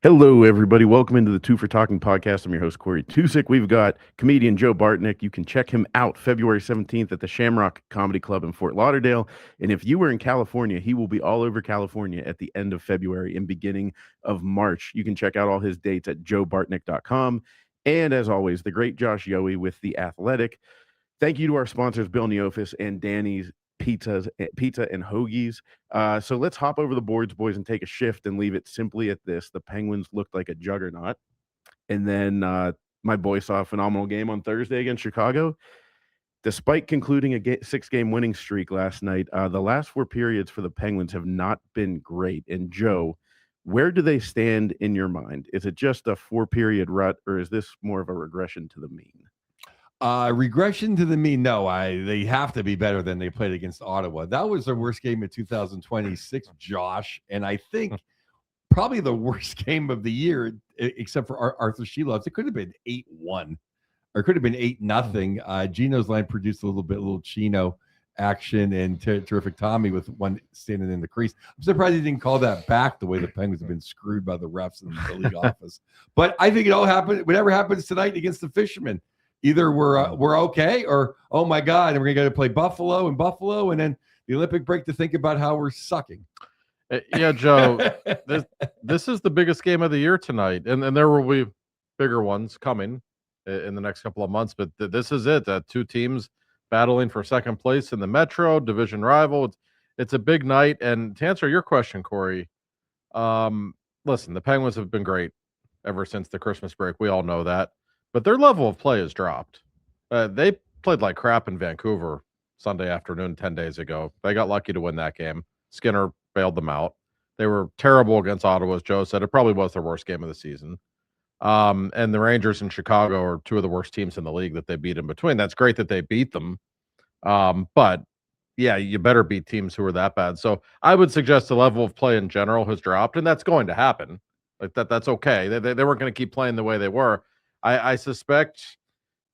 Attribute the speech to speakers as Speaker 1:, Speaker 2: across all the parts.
Speaker 1: Hello, everybody. Welcome into the Two for Talking podcast. I'm your host, Corey Tusick. We've got comedian Joe Bartnick. You can check him out February 17th at the Shamrock Comedy Club in Fort Lauderdale. And if you were in California, he will be all over California at the end of February and beginning of March. You can check out all his dates at joebartnick.com. And as always, the great Josh Yohe with The Athletic. Thank you to our sponsors, Bill Neofis and Danny's Pizza and Hoagies. So let's hop over the boards, boys, and take a shift and leave it simply at this. The Penguins looked like a juggernaut. And then my boys saw a phenomenal game on Thursday against Chicago. Despite concluding a 6-game winning streak last night, the last 4 periods for the Penguins have not been great. And Joe, where do they stand in your mind? Is it just a 4-period rut, or is this more of a regression to the mean?
Speaker 2: Regression to the mean. No, they have to be better than they played against Ottawa. That was their worst game of 2026, Josh. And I think probably the worst game of the year, except for Arthur Shelovs. It could have been 8-1 or it could have been 8-0. Gino's line produced a little Chino action and terrific Tommy with one standing in the crease. I'm surprised he didn't call that back the way the Penguins have been screwed by the refs in the league office. But I think it all happened. Whatever happens tonight against the Fishermen, either we're okay or, oh, my God, and we're going to go to play Buffalo, and then the Olympic break to think about how we're sucking.
Speaker 3: Yeah, Joe, this is the biggest game of the year tonight, and there will be bigger ones coming in the next couple of months, but this is it. 2 teams battling for second place in the Metro, division rival. It's a big night, and to answer your question, Corey, listen, the Penguins have been great ever since the Christmas break. We all know that. But their level of play has dropped. They played like crap in Vancouver Sunday afternoon 10 days ago. They got lucky to win that game. Skinner bailed them out. They were terrible against Ottawa, as Joe said. It probably was their worst game of the season. And the Rangers and Chicago are 2 of the worst teams in the league that they beat in between. That's great that they beat them. But, yeah, you better beat teams who are that bad. So I would suggest the level of play in general has dropped, and that's going to happen. Like that's okay. They weren't going to keep playing the way they were. I suspect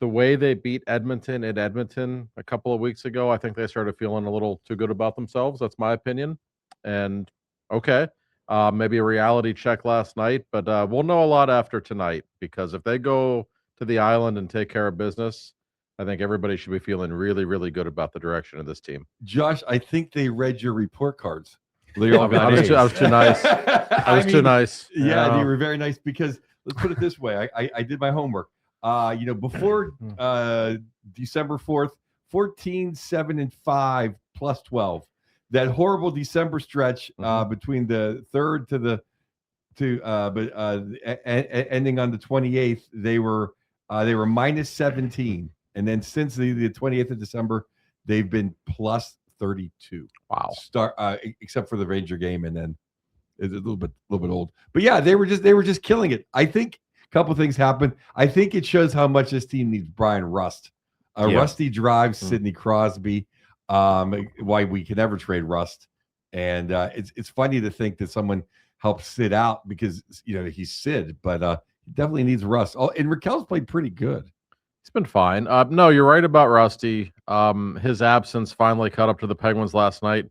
Speaker 3: the way they beat Edmonton in Edmonton a couple of weeks ago, I think they started feeling a little too good about themselves. That's my opinion. And okay, maybe a reality check last night, but we'll know a lot after tonight, because if they go to the island and take care of business, I think everybody should be feeling really, really good about the direction of this team.
Speaker 2: Josh, I think they read your report cards.
Speaker 3: I was too nice. Too nice.
Speaker 2: Yeah, you were very nice, because let's put it this way. I did my homework. Before December 4th, 14-7-5 plus 12. That horrible December stretch between the 3rd ending on the 28th, they were minus 17, and then since the 28th of December, they've been plus 32.
Speaker 3: Wow.
Speaker 2: Except for the Ranger game, and then it's a little bit old. But yeah, they were just killing it. I think a couple things happened. I think it shows how much this team needs Brian Rust. Rusty drives Sidney Crosby. Why we can never trade Rust. And it's funny to think that someone helped Sid out, because he's Sid, but he definitely needs Rust. Oh, and Raquel's played pretty good.
Speaker 3: He's been fine. No, you're right about Rusty. His absence finally caught up to the Penguins last night.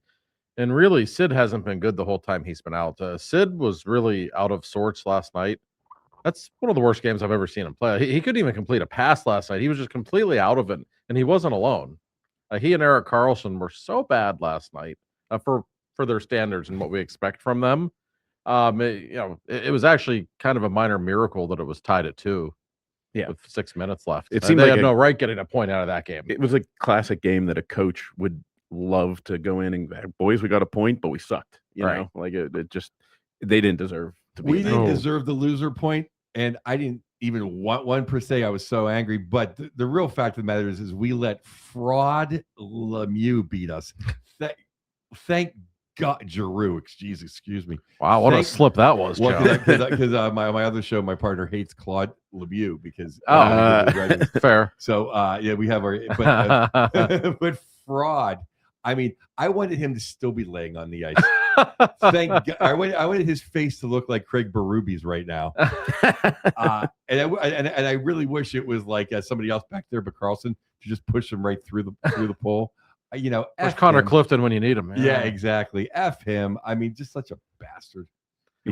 Speaker 3: And really, Sid hasn't been good the whole time he's been out. Sid was really out of sorts last night. That's one of the worst games I've ever seen him play. He couldn't even complete a pass last night. He was just completely out of it, and he wasn't alone. He and Erik Karlsson were so bad last night for their standards and what we expect from them. It was actually kind of a minor miracle that it was tied at 2. Yeah, with 6 minutes left.
Speaker 1: It seemed
Speaker 3: they
Speaker 1: like
Speaker 3: had no right getting a point out of that game.
Speaker 1: It was a classic game that a coach would love to go in and, boys, we got a point, but we sucked. You know, like it just, they didn't deserve to be.
Speaker 2: We didn't deserve the loser point, and I didn't even want one per se. I was so angry, but the real fact of the matter is we let fraud Lemieux beat us. Thank God, Giroux. Excuse me.
Speaker 3: Wow, what a slip that was, Joe.
Speaker 2: Because my other show, my partner hates Claude Lemieux because
Speaker 3: fair.
Speaker 2: So we have our but fraud. I mean, I wanted him to still be laying on the ice. Thank God. I wanted his face to look like Craig Berube's right now. And I really wish it was like somebody else back there, but Karlsson, to just push him right through the pole.
Speaker 3: There's Connor Clifton when you need him.
Speaker 2: Yeah, exactly. F him. I mean, just such a bastard.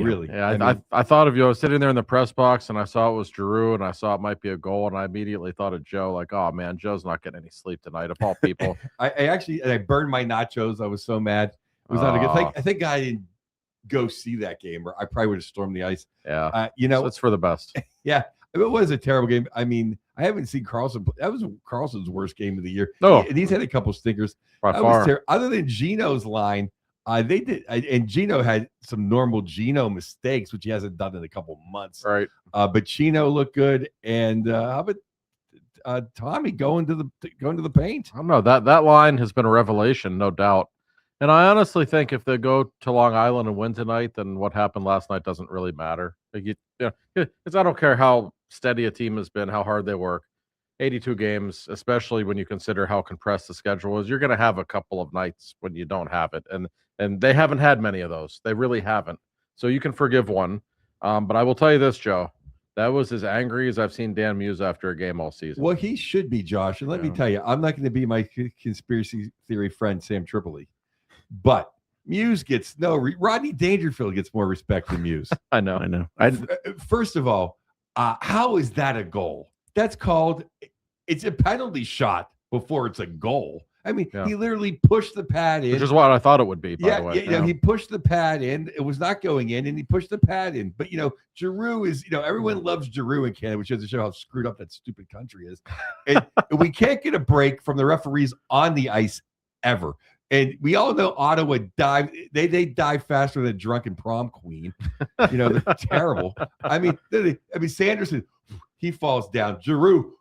Speaker 2: Really.
Speaker 3: Yeah, I thought of you. I was sitting there in the press box and I saw it was Giroux and I saw it might be a goal and I immediately thought of Joe. Like, oh man, Joe's not getting any sleep tonight. Of all people,
Speaker 2: I actually I burned my nachos. I was so mad. It was not a good thing. I think I didn't go see that game, or I probably would have stormed the ice.
Speaker 3: Yeah,
Speaker 2: so
Speaker 3: it's for the best.
Speaker 2: Yeah, it was a terrible game. I mean, I haven't seen Carlson. That was Carlson's worst game of the year.
Speaker 3: No,
Speaker 2: he's had a couple stinkers.
Speaker 3: By far.
Speaker 2: Other than Gino's line, they did, and Gino had some normal Gino mistakes, which he hasn't done in a couple months.
Speaker 3: Right.
Speaker 2: But Gino looked good, and how about Tommy going to the paint?
Speaker 3: I don't know, that line has been a revelation, no doubt. And I honestly think if they go to Long Island and win tonight, then what happened last night doesn't really matter. Like I don't care how steady a team has been, how hard they work. 82 games, especially when you consider how compressed the schedule is, you're going to have a couple of nights when you don't have it, and they haven't had many of those. They really haven't. So you can forgive one. But I will tell you this, Joe. That was as angry as I've seen Dan Muse after a game all season.
Speaker 2: Well, he should be, Josh. And let me tell you, I'm not going to be my conspiracy theory friend, Sam Tripoli. But Muse gets Rodney Dangerfield gets more respect than Muse.
Speaker 3: I know.
Speaker 2: First of all, how is that a goal? That's called, it's a penalty shot before it's a goal. I mean, he literally pushed the pad in.
Speaker 3: Which is what I thought it would be, by the way.
Speaker 2: Yeah, he pushed the pad in. It was not going in, and he pushed the pad in. But, Giroux is, everyone loves Giroux in Canada, which goes to show how screwed up that stupid country is. And we can't get a break from the referees on the ice ever. And we all know Ottawa dive. They dive faster than a drunken prom queen. They're terrible. I mean, Sanderson, he falls down. Giroux,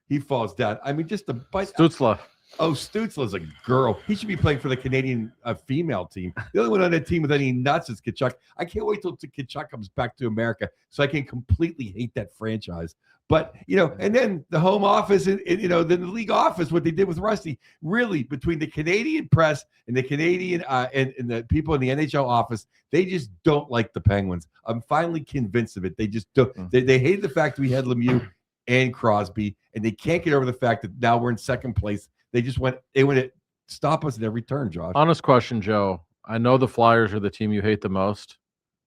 Speaker 2: he falls down. I mean, just the
Speaker 3: Stützle.
Speaker 2: Oh, Stützle's a girl. He should be playing for the Canadian female team. The only one on that team with any nuts is Tkachuk. I can't wait till Tkachuk comes back to America so I can completely hate that franchise. But, and then the home office and the league office, what they did with Rusty, really between the Canadian press and the Canadian and the people in the NHL office, they just don't like the Penguins. I'm finally convinced of it. They just don't. They hate the fact that we had Lemieux and Crosby, and they can't get over the fact that now we're in second place. They want to stop us at every turn, Josh.
Speaker 3: Honest question, Joe. I know the Flyers are the team you hate the most.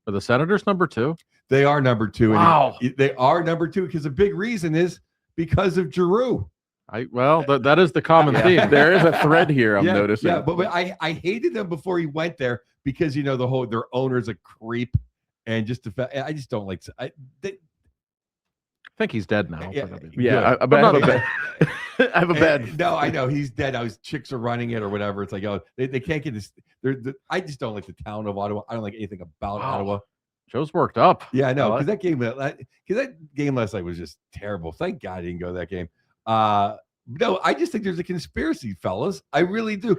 Speaker 3: Are the Senators number 2?
Speaker 2: They are number 2.
Speaker 3: Wow.
Speaker 2: They are number 2 because the big reason is because of Giroux.
Speaker 3: That is the common theme.
Speaker 1: There is a thread here I'm noticing.
Speaker 2: Yeah, but I hated them before he went there because, their owner's a creep. And just the fact, I just don't like I
Speaker 3: think he's dead now.
Speaker 1: I have a bad.
Speaker 2: No, I know he's dead. His chicks are running it or whatever. It's like, they can't get this. I just don't like the town of Ottawa. I don't like anything about Ottawa.
Speaker 3: Joe's worked up.
Speaker 2: Yeah, I know because that game last night was just terrible. Thank God I didn't go to that game. No, I just think there's a conspiracy, fellas. I really do.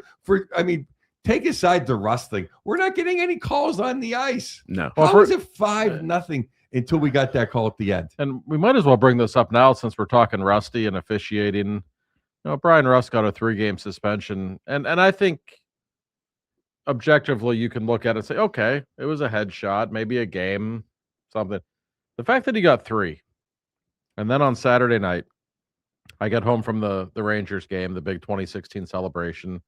Speaker 2: Take aside the Rust thing. We're not getting any calls on the ice.
Speaker 1: No.
Speaker 2: How is it 5-0 until we got that call at the end?
Speaker 3: And we might as well bring this up now since we're talking Rusty and officiating. Brian Rust got a 3-game suspension. And I think objectively you can look at it and say, okay, it was a headshot, maybe a game, something. The fact that he got 3, and then on Saturday night, I get home from the Rangers game, the big 2016 celebration.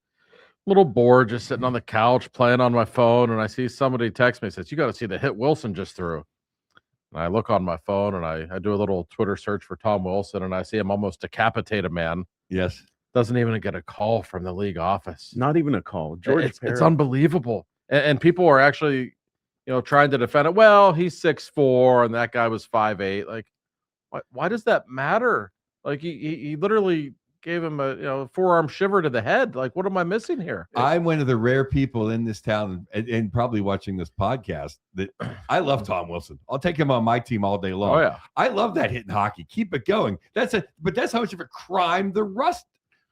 Speaker 3: Little bored, just sitting on the couch, playing on my phone, and I see somebody text me and says, you got to see the hit Wilson just threw. And I look on my phone, and I do a little Twitter search for Tom Wilson, and I see him almost decapitate a man.
Speaker 2: Yes.
Speaker 3: Doesn't even get a call from the league office.
Speaker 1: Not even a call.
Speaker 3: It's unbelievable. And people are actually, trying to defend it. Well, he's 6'4", and that guy was 5'8". Like, why does that matter? Like, he literally gave him a forearm shiver to the head. Like, what am I missing here?
Speaker 2: I'm one of the rare people in this town and probably watching this podcast that I love Tom Wilson. I'll take him on my team all day long.
Speaker 3: Oh yeah,
Speaker 2: I love that hit in hockey. Keep it going. But that's how much of a crime the Rust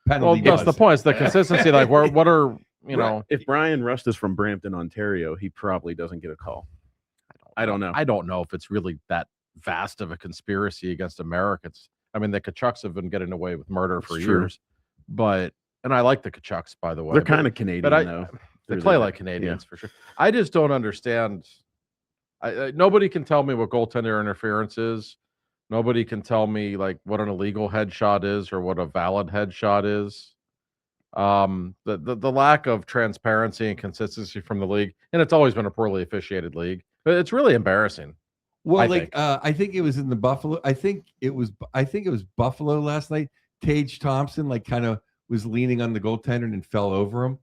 Speaker 2: penalty
Speaker 3: was. That's the point. It's the consistency. Like, what are
Speaker 1: if Brian Rust is from Brampton, Ontario, he probably doesn't get a call. I don't know.
Speaker 3: I don't know if it's really that vast of a conspiracy against Americans. I mean, the Tkachuks have been getting away with murder for years, and I like the Tkachuks, by the way.
Speaker 1: They're kind of Canadian, though.
Speaker 3: They play like Canadians for sure. I just don't understand. Nobody can tell me what goaltender interference is. Nobody can tell me like what an illegal headshot is or what a valid headshot is. The lack of transparency and consistency from the league, and it's always been a poorly officiated league. It's really embarrassing.
Speaker 2: Well,
Speaker 3: I
Speaker 2: like
Speaker 3: think.
Speaker 2: I think it was in the Buffalo. I think it was Buffalo last night. Tage Thompson like kind of was leaning on the goaltender and fell over him.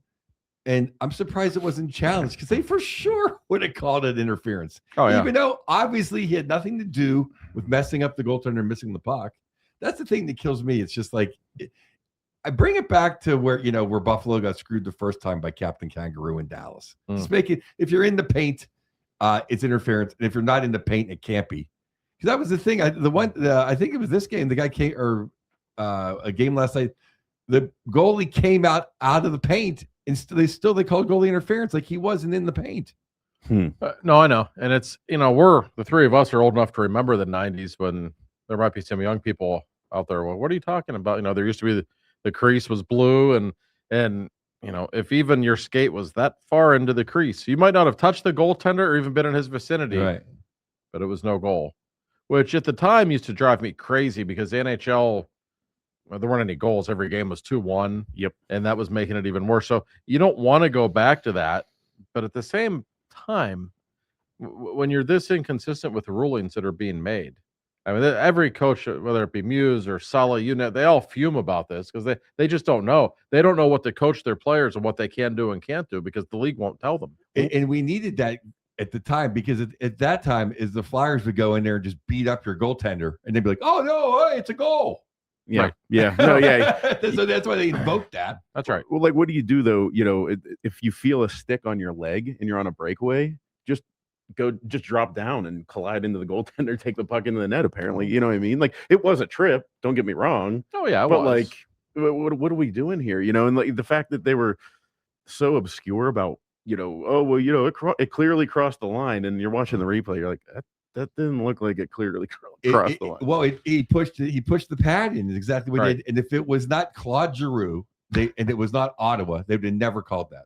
Speaker 2: And I'm surprised it wasn't challenged because they for sure would have called it interference.
Speaker 3: Oh yeah.
Speaker 2: Even though obviously he had nothing to do with messing up the goaltender and missing the puck. That's the thing that kills me. It's just like I bring it back to where where Buffalo got screwed the first time by Captain Kangaroo in Dallas. Just make it if you're in the paint, it's interference, and if you're not in the paint, it can't be. Because that was the thing. I think it was this game. The guy came or a game last night. The goalie came out of the paint, and they called goalie interference, like he wasn't in the paint.
Speaker 3: No, I know, and it's we're the three of us are old enough to remember the '90s when there might be some young people out there. Well, what are you talking about? There used to be the crease was blue, and if even your skate was that far into the crease, you might not have touched the goaltender or even been in his vicinity,
Speaker 2: Right?
Speaker 3: But it was no goal, which at the time used to drive me crazy because the NHL. Well, there weren't any goals. Every game was 2-1.
Speaker 1: Yep.
Speaker 3: And that was making it even worse. So you don't want to go back to that. But at the same time, when you're this inconsistent with the rulings that are being made, I mean, every coach, whether it be Muse or Sully, they all fume about this because they just don't know. They don't know what to coach their players and what they can do and can't do because the league won't tell them.
Speaker 2: And we needed that at the time because at that time is the Flyers would go in there and just beat up your goaltender and they'd be like, "Oh no, hey, it's a goal."
Speaker 1: Yeah.
Speaker 3: Right.
Speaker 1: Yeah. No, yeah.
Speaker 2: So that's why they invoked that.
Speaker 3: That's right.
Speaker 1: Well, like, what do you do though? If you feel a stick on your leg and you're on a breakaway, just drop down and collide into the goaltender, take the puck into the net. Apparently, you know what I mean? Like, it was a trip. Don't get me wrong.
Speaker 3: Oh yeah,
Speaker 1: but like, what are we doing here? And like the fact that they were so obscure about, it clearly crossed the line, and you're watching the replay, you're like, that didn't look like it clearly crossed the line.
Speaker 2: Well, he pushed the pad in. Is exactly what he did. And if it was not Claude Giroux, and it was not Ottawa, they would have never called that.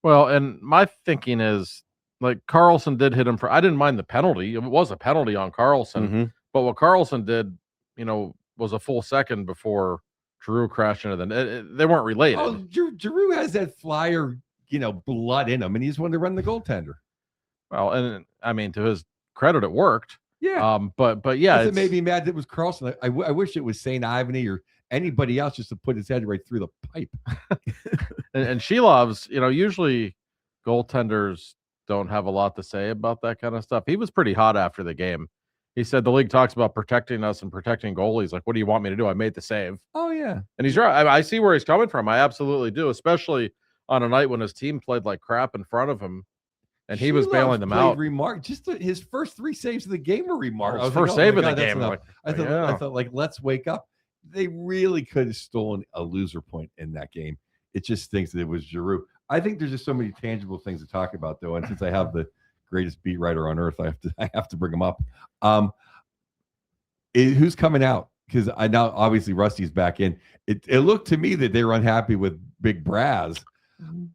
Speaker 3: Well, and my thinking is like Carlson did hit him for. I didn't mind the penalty. It was a penalty on Carlson, but what Carlson did, was a full second before Giroux crashed into the net. They weren't related.
Speaker 2: Oh, Giroux has that Flyer, blood in him, and he's wanted to run the goaltender.
Speaker 3: Well, and I mean, to his credit, it worked.
Speaker 2: Yeah.
Speaker 3: But yeah,
Speaker 2: it made me mad that it was Carlson. I wish it was St. Ivany or anybody else just to put his head right through the pipe.
Speaker 3: and Shilov's, usually goaltenders don't have a lot to say about that kind of stuff. He was pretty hot after the game. He said the league talks about protecting us and protecting goalies. Like, what do you want me to do? I made the save.
Speaker 2: Oh yeah.
Speaker 3: And he's right. I see where he's coming from. I absolutely do, especially on a night when his team played like crap in front of him. And he was bailing them out.
Speaker 2: His first 3 saves of the game were remarkable.
Speaker 3: His first save of the game.
Speaker 2: I thought, like, let's wake up. They really could have stolen a loser point in that game. It just stinks that it was Giroux. I think there's just so many tangible things to talk about, though. And since I have the greatest beat writer on earth, I have to bring him up. Who's coming out? Because I know obviously Rusty's back in. It looked to me that they were unhappy with Big Braz.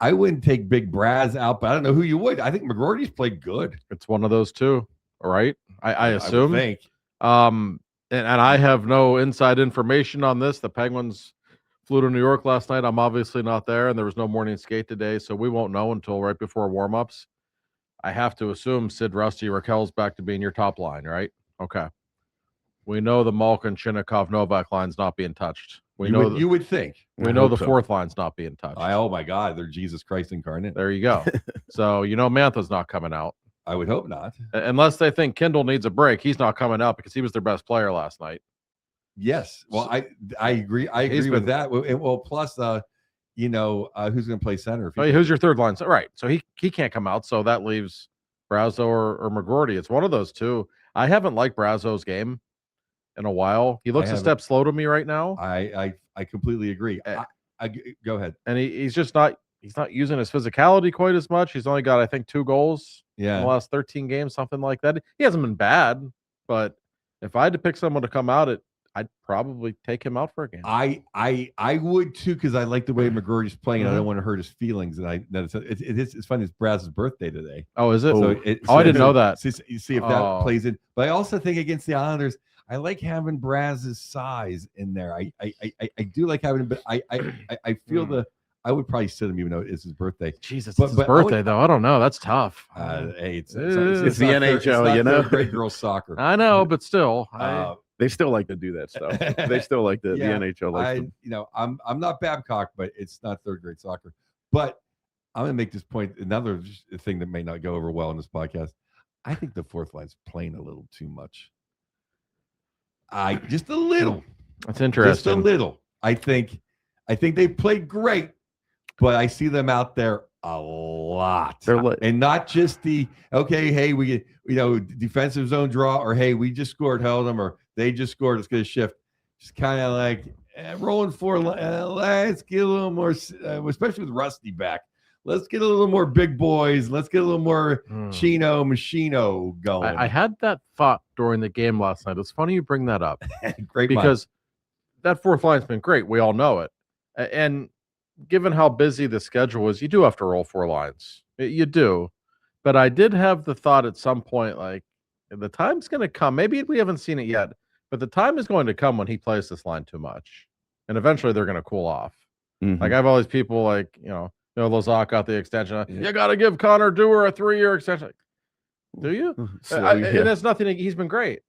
Speaker 2: I wouldn't take Big Braz out, but I don't know who you would. I think McGroarty's played good.
Speaker 3: It's one of those two, all right? I assume.
Speaker 2: I think.
Speaker 3: And I have no inside information on this. The Penguins flew to New York last night. I'm obviously not there, and there was no morning skate today, so we won't know until right before warm-ups. I have to assume Sid, Rusty, Raquel's back to being your top line, right? Okay. We know the Malkin, Chinnikov, Novak line's not being touched.
Speaker 2: You would think.
Speaker 3: We know the fourth line's not being touched.
Speaker 2: Oh my God, they're Jesus Christ incarnate.
Speaker 3: There you go. So Mantha's not coming out.
Speaker 2: I would hope not.
Speaker 3: Unless they think Kindle needs a break. He's not coming out because he was their best player last night.
Speaker 2: Yes. Well, I agree. I agree with that. Well, plus who's going to play center?
Speaker 3: Who's your third line? So, right. So he can't come out. So that leaves Brazo or McGroarty. It's one of those two. I haven't liked Brazo's game in a while. He looks a step slow to me right now.
Speaker 2: I completely agree. Go ahead.
Speaker 3: And he's just not using his physicality quite as much. He's only got, I think, 2 goals in the last 13 games, something like that. He hasn't been bad, but if I had to pick someone to come out, I'd probably take him out for a game.
Speaker 2: I would too, because I like the way McGroarty's playing, and I don't want to hurt his feelings. And it's funny. It's Braz's birthday today.
Speaker 3: Oh, is it?
Speaker 2: So
Speaker 3: I didn't know that.
Speaker 2: You see if that plays in. But I also think against the Islanders, I like having Braz's size in there. I do like having him, but I feel I would probably sit him even though it's his birthday.
Speaker 3: Jesus,
Speaker 2: But-
Speaker 3: it's his
Speaker 2: but I would-
Speaker 3: birthday though. I don't know. That's tough.
Speaker 2: Hey, it's
Speaker 1: It's
Speaker 2: not
Speaker 1: the
Speaker 2: third-
Speaker 1: NHL,
Speaker 2: it's not
Speaker 1: you know?
Speaker 2: third grade girls soccer.
Speaker 3: I know, but still,
Speaker 1: They still like to do that stuff. They still like the
Speaker 2: Yeah,
Speaker 1: NHL likes to.
Speaker 2: I'm not Babcock, but it's not third grade soccer. But I'm gonna make this point. Another thing that may not go over well in this podcast. I think the fourth line's playing a little too much. Just a little.
Speaker 3: that's
Speaker 2: Just a
Speaker 3: interesting.
Speaker 2: little. I think they played great, but I see them out there a lot.
Speaker 1: They're li-
Speaker 2: And not just the hey, we get defensive zone draw, or hey, we just scored, held them, or they just scored, let's get a shift. Just kind of like rolling for let's get a little more, especially with Rusty back. Let's get a little more big boys. Let's get a little more Chino Machino going.
Speaker 3: I had that thought during the game last night. It's funny you bring that up
Speaker 2: Great
Speaker 3: because that fourth line's been great. We all know it. And given how busy the schedule is, you do have to roll 4 lines. You do. But I did have the thought at some point, like, the time's going to come. Maybe we haven't seen it yet, but the time is going to come when he plays this line too much. And eventually they're going to cool off.
Speaker 1: Mhm.
Speaker 3: Like, I have all these people like, Lozak got the extension. You got to give Connor Dewar a 3-year extension. Do you? And that's nothing. He's been great.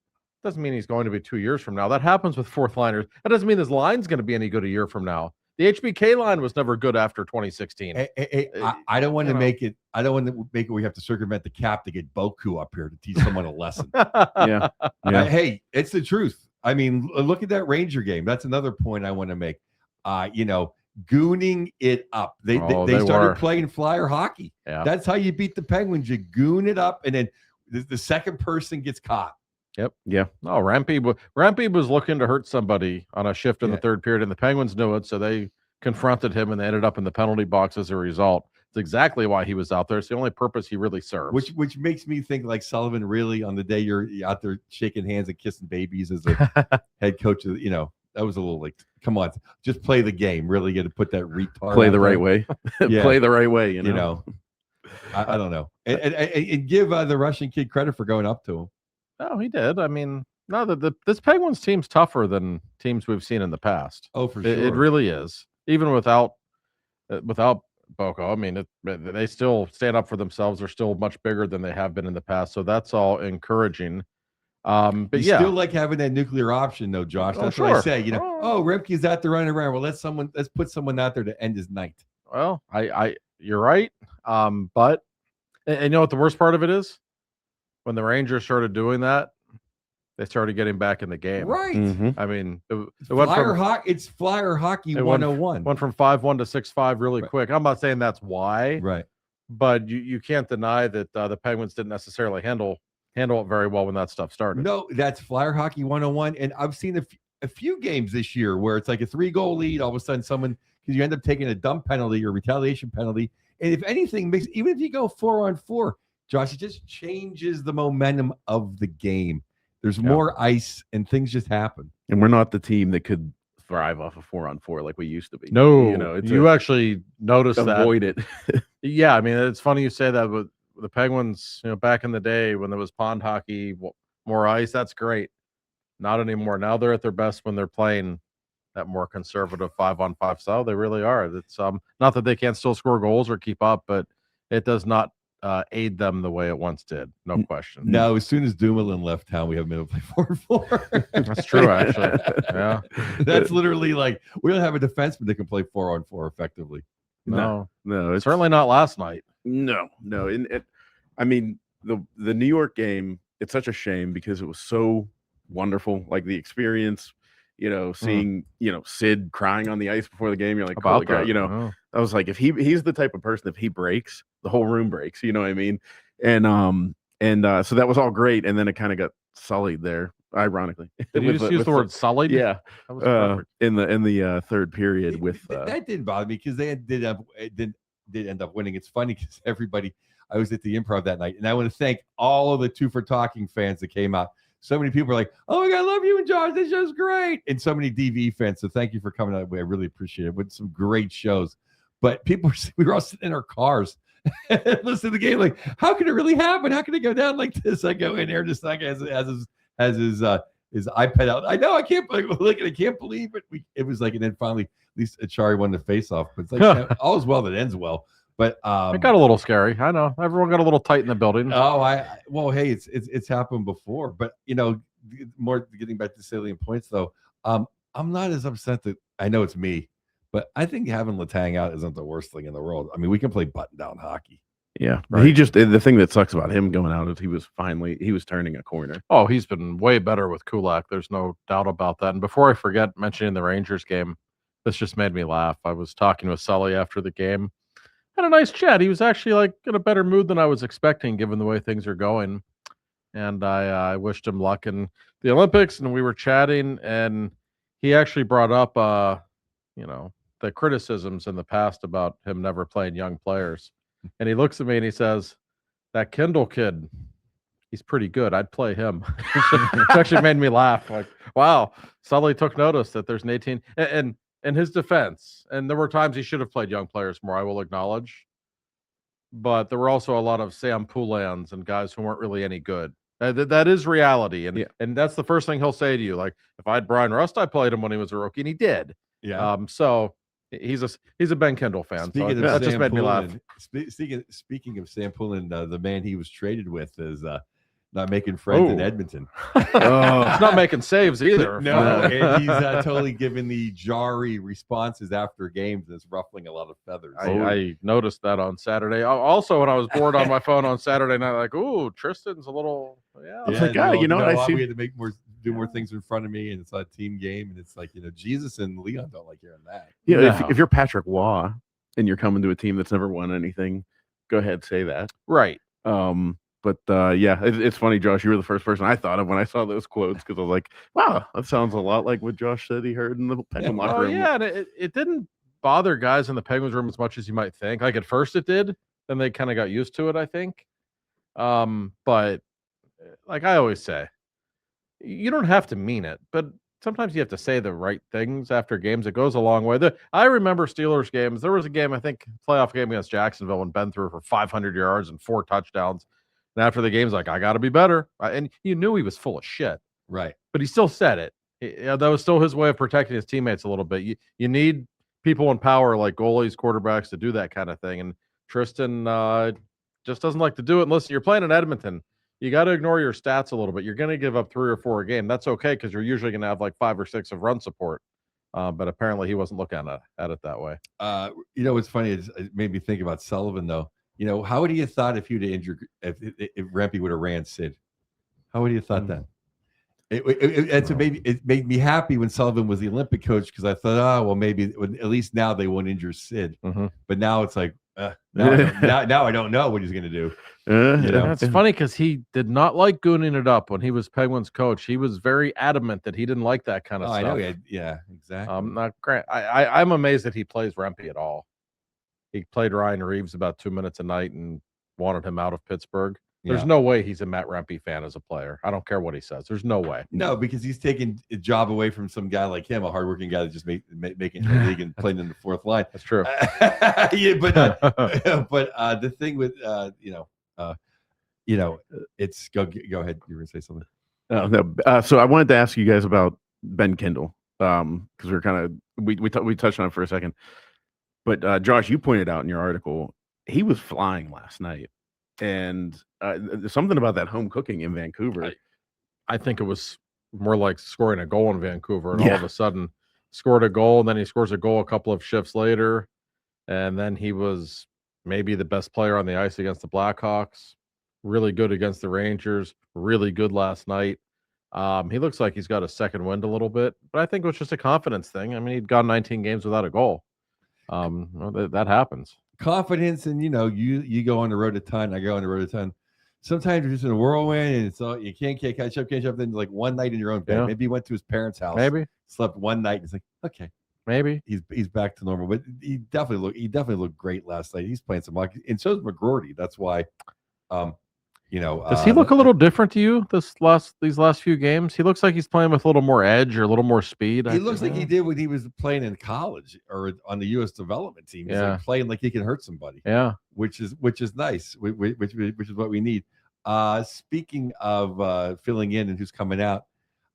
Speaker 3: Doesn't mean he's going to be 2 years from now. That happens with fourth liners. That doesn't mean his line's going to be any good a year from now. The HBK line was never good after 2016.
Speaker 2: I don't want to make it. I don't want to make it. We have to circumvent the cap to get Boku up here to teach someone a lesson.
Speaker 1: Yeah.
Speaker 2: Hey, it's the truth. I mean, look at that Ranger game. That's another point I want to make. Gooning it up. They started playing flyer hockey.
Speaker 3: Yeah.
Speaker 2: That's how you beat the Penguins. You goon it up, and then the second person gets caught.
Speaker 1: Yep. Yeah.
Speaker 3: No, Rampy was looking to hurt somebody on a shift in the third period, and the Penguins knew it, so they confronted him, and they ended up in the penalty box as a result. It's exactly why he was out there. It's the only purpose he really serves.
Speaker 2: Which makes me think like Sullivan really on the day you're out there shaking hands and kissing babies as a head coach of that was a little like, come on, just play the game. Really get to put that retard.
Speaker 1: Play the right way. Play the right way. You know.
Speaker 2: I don't know. And give the Russian kid credit for going up to him.
Speaker 3: Oh, he did. I mean, no, this Penguins team's tougher than teams we've seen in the past.
Speaker 2: Oh, for sure.
Speaker 3: It really is. Even without Boko, I mean, they still stand up for themselves. They're still much bigger than they have been in the past. So that's all encouraging. But
Speaker 2: you still like having that nuclear option, though, Josh. That's what I say. Remke's out there running around. Well, let's put someone out there to end his night.
Speaker 3: Well, you're right. But and you know what the worst part of it is? When the Rangers started doing that, they started getting back in the game.
Speaker 2: Right.
Speaker 1: Mm-hmm.
Speaker 3: I mean,
Speaker 2: it's flyer hockey 101.
Speaker 3: Went from 5-1 to 6-5 really quick. I'm not saying that's why.
Speaker 2: Right.
Speaker 3: But you can't deny that the Penguins didn't necessarily handle it very well when that stuff started.
Speaker 2: No, that's flyer hockey 101. And I've seen a few games this year where it's like a 3-goal lead. All of a sudden, because you end up taking a dump penalty or retaliation penalty. And if anything, even if you go 4-on-4, Josh, it just changes the momentum of the game. There's more ice and things just happen.
Speaker 1: And we're not the team that could thrive off of 4-on-4 like we used to be.
Speaker 3: No, you actually notice that.
Speaker 1: Avoid it.
Speaker 3: Yeah, I mean, it's funny you say that, but the Penguins, back in the day when there was pond hockey, more ice, that's great. Not anymore. Now they're at their best when they're playing that more conservative 5-on-5 style. They really are. It's not that they can't still score goals or keep up, but it does not aid them the way it once did. No question.
Speaker 2: No, as soon as Dumoulin left town, we have been able to play 4-on-4.
Speaker 3: That's true, actually. Yeah.
Speaker 2: That's literally like, we don't have a defenseman that can play 4-on-4 effectively.
Speaker 3: No,
Speaker 1: it's
Speaker 3: certainly not last night.
Speaker 1: No. I mean, the New York game, it's such a shame because it was so wonderful. Like the experience, seeing, Sid crying on the ice before the game. You're like, holy God, I was like, if he's the type of person, if he breaks, the whole room breaks, you know what I mean? And so that was all great. And then it kind of got sullied there, ironically.
Speaker 3: Did you just use the word sullied?
Speaker 1: Yeah.
Speaker 3: That was perfect.
Speaker 1: In the third period
Speaker 2: that didn't bother me because they did end up winning. It's funny because I was at the Improv that night, and I want to thank all of the Two for Talking fans that came out. So many people are like, "Oh my God, I love you and Josh. This show's great," and so many DV fans. So thank you for coming out. I really appreciate it. With some great shows, but we were all sitting in our cars listening to the game. Like, how can it really happen? How can it go down like this? I go in there, just like as his his iPad out. I know, I can't believe it. It was like, and then finally, at least Achari won the face-off. But it's like all's well that ends well. But
Speaker 3: it got a little scary. I know everyone got a little tight in the building.
Speaker 2: Well, hey, it's happened before. But more getting back to salient points though. I'm not as upset that I know it's me, but I think having Letang out isn't the worst thing in the world. I mean, we can play button-down hockey.
Speaker 1: Yeah, right. The thing that sucks about him going out is he was turning a corner.
Speaker 3: Oh, he's been way better with Kulak. There's no doubt about that. And before I forget mentioning the Rangers game, this just made me laugh. I was talking with Sully after the game. Had a nice chat. He was actually like in a better mood than I was expecting, given the way things are going. And I wished him luck in the Olympics, and we were chatting, and he actually brought up, the criticisms in the past about him never playing young players. And he looks at me and he says, "That Kendall kid, he's pretty good. I'd play him." It actually made me laugh. Like, wow, Sully took notice that there's an 18. And in his defense, and there were times he should have played young players more, I will acknowledge. But there were also a lot of Sam Poulans and guys who weren't really any good. That is reality. And that's the first thing he'll say to you. Like, if I had Brian Rust, I played him when he was a rookie, and he did.
Speaker 2: Yeah.
Speaker 3: So he's a Ben Kendall fan. That just made me laugh.
Speaker 2: Speaking of Sam Poulin, the man he was traded with is not making friends in Edmonton.
Speaker 3: He's not making saves either.
Speaker 2: No, and he's totally giving the jarry responses after games, and it's ruffling a lot of feathers.
Speaker 3: I noticed that on Saturday. Also, when I was bored on my phone on Saturday night, like, ooh, Tristan's a little,
Speaker 1: I was like, I see.
Speaker 2: We had to do more things in front of me, and it's a team game, and it's like, Jesus and Leon don't like hearing that.
Speaker 1: Yeah, no. if you're Patrick Waugh and you're coming to a team that's never won anything, go ahead, say that.
Speaker 3: Right.
Speaker 1: But it's funny, Josh. You were the first person I thought of when I saw those quotes, because I was like, wow, that sounds a lot like what Josh said he heard in the Penguin locker room.
Speaker 3: Yeah, and it didn't bother guys in the Penguins room as much as you might think. Like, at first it did, then they kind of got used to it, I think. But like I always say, you don't have to mean it, but sometimes you have to say the right things after games. It goes a long way. I remember Steelers games. There was a game, I think, playoff game against Jacksonville, when Ben threw for 500 yards and 4 touchdowns. And after the game's like, I got to be better. And you knew he was full of shit.
Speaker 2: Right.
Speaker 3: But he still said it. That was still his way of protecting his teammates a little bit. You need people in power like goalies, quarterbacks to do that kind of thing. And Tristan just doesn't like to do it. And listen, you're playing in Edmonton. You got to ignore your stats a little bit. You're going to give up 3 or 4 a game. That's okay, because you're usually going to have like 5 or 6 of run support. But apparently he wasn't looking at it that way.
Speaker 2: What's funny is it made me think about Sullivan, though. How would he have thought if you'd have injured, if Rampy would have ran Sid? How would he have thought that? It made me happy when Sullivan was the Olympic coach, because I thought, maybe at least now they won't injure Sid.
Speaker 3: Mm-hmm.
Speaker 2: But now it's like, now I don't know what he's going to do.
Speaker 3: It's funny, because he did not like gooning it up when he was Penguins coach. He was very adamant that he didn't like that kind of stuff.
Speaker 2: I know. Yeah, exactly.
Speaker 3: Not great. I'm amazed that he plays Rempe at all. He played Ryan Reeves about 2 minutes a night and wanted him out of Pittsburgh. There's no way he's a Matt Rempe fan as a player. I don't care what he says. There's no way.
Speaker 2: No, because he's taking a job away from some guy like him, a hardworking guy that just making the league and playing in the 4th line.
Speaker 3: That's true.
Speaker 2: But the thing with it's go ahead. You were gonna say something.
Speaker 1: No. So I wanted to ask you guys about Ben Kendall, because we're kind of we touched on it for a second. But Josh, you pointed out in your article, he was flying last night, and there's something about that home cooking in Vancouver.
Speaker 3: I think it was more like scoring a goal in Vancouver, and all of a sudden scored a goal, and then he scores a goal a couple of shifts later, and then he was maybe the best player on the ice against the Blackhawks. Really good against the Rangers. Really good last night. He looks like he's got a second wind a little bit, but I think it was just a confidence thing. I mean, he'd gone 19 games without a goal. That happens.
Speaker 2: Confidence, and you go on the road a ton. I go on the road a ton. Sometimes you're just in a whirlwind, and it's all you can't catch up. Then like one night in your own bed.
Speaker 3: Yeah.
Speaker 2: Maybe you went to his parents' house.
Speaker 3: Maybe
Speaker 2: slept one night. And it's like, okay,
Speaker 3: maybe
Speaker 2: he's back to normal. But he definitely looked great last night. He's playing some hockey, and so is McGroarty. That's why,
Speaker 3: does he look a little different to you these last few games? He looks like he's playing with a little more edge or a little more speed.
Speaker 2: He looks like he did when he was playing in college or on the U.S. development team. He's like playing like he can hurt somebody.
Speaker 3: Yeah,
Speaker 2: which is nice. Which is what we need. Speaking of filling in and who's coming out,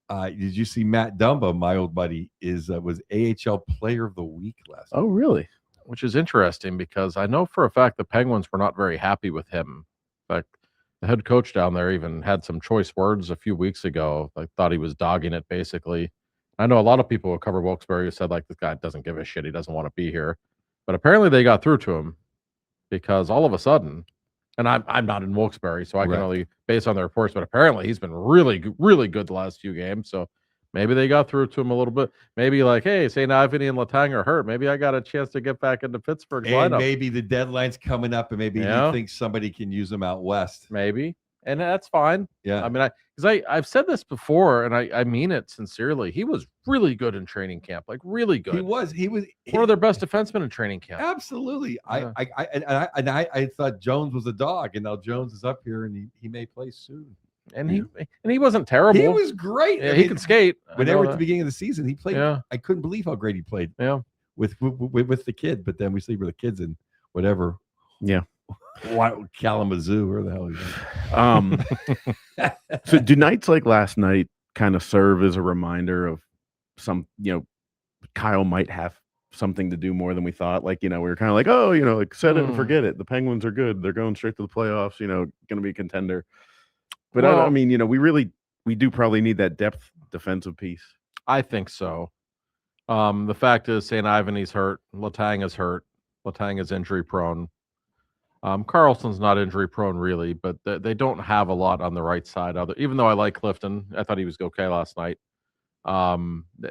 Speaker 2: Did you see Matt Dumba, my old buddy, was AHL Player of the Week last
Speaker 1: Oh,
Speaker 2: week?
Speaker 1: really?
Speaker 3: Which is interesting because I know for a fact the Penguins were not very happy with him. In fact, the head coach down there even had some choice words a few weeks ago. I thought he was dogging it, basically. I know a lot of people who cover Wilkes-Barre who said, like, this guy doesn't give a shit. He doesn't want to be here. But apparently they got through to him because all of a sudden, and I'm not in Wilkes-Barre, so I can
Speaker 2: Right.
Speaker 3: only base on the reports, but apparently he's been really good the last few games. So maybe they got through to him a little bit. Maybe like, hey, St. Ivany and Letang are hurt. Maybe I got a chance to get back into Pittsburgh's
Speaker 2: And
Speaker 3: lineup.
Speaker 2: maybe the deadline's coming up, and maybe
Speaker 3: Yeah.
Speaker 2: he thinks somebody can use him out west.
Speaker 3: Maybe. And that's fine.
Speaker 2: Yeah.
Speaker 3: I mean, I've said this before, and I mean it sincerely. He was really good in training camp, like really good.
Speaker 2: He was
Speaker 3: One of their best defensemen in training camp.
Speaker 2: Absolutely.
Speaker 3: Yeah.
Speaker 2: I thought Jones was a dog, and now Jones is up here, and he may play soon.
Speaker 3: And he wasn't terrible.
Speaker 2: He was great.
Speaker 3: Yeah, he could skate.
Speaker 2: When they were at the beginning of the season, he played.
Speaker 3: Yeah.
Speaker 2: I couldn't believe how great he played.
Speaker 3: Yeah.
Speaker 2: With the kid, but then we see where the kids in whatever.
Speaker 1: Yeah.
Speaker 2: Kalamazoo, where the hell is that?
Speaker 1: So do nights like last night kind of serve as a reminder of some, Kyle might have something to do more than we thought. Like, we were kind of like, oh, like set it and forget it. The Penguins are good. They're going straight to the playoffs, going to be a contender. But
Speaker 3: Well,
Speaker 1: I mean, we do probably need that depth defensive piece.
Speaker 3: I think so. The fact is St. Ivany's hurt. Letang is hurt. Letang is injury prone. Carlson's not injury prone really, but they don't have a lot on the right side. Even though I like Clifton, I thought he was okay last night.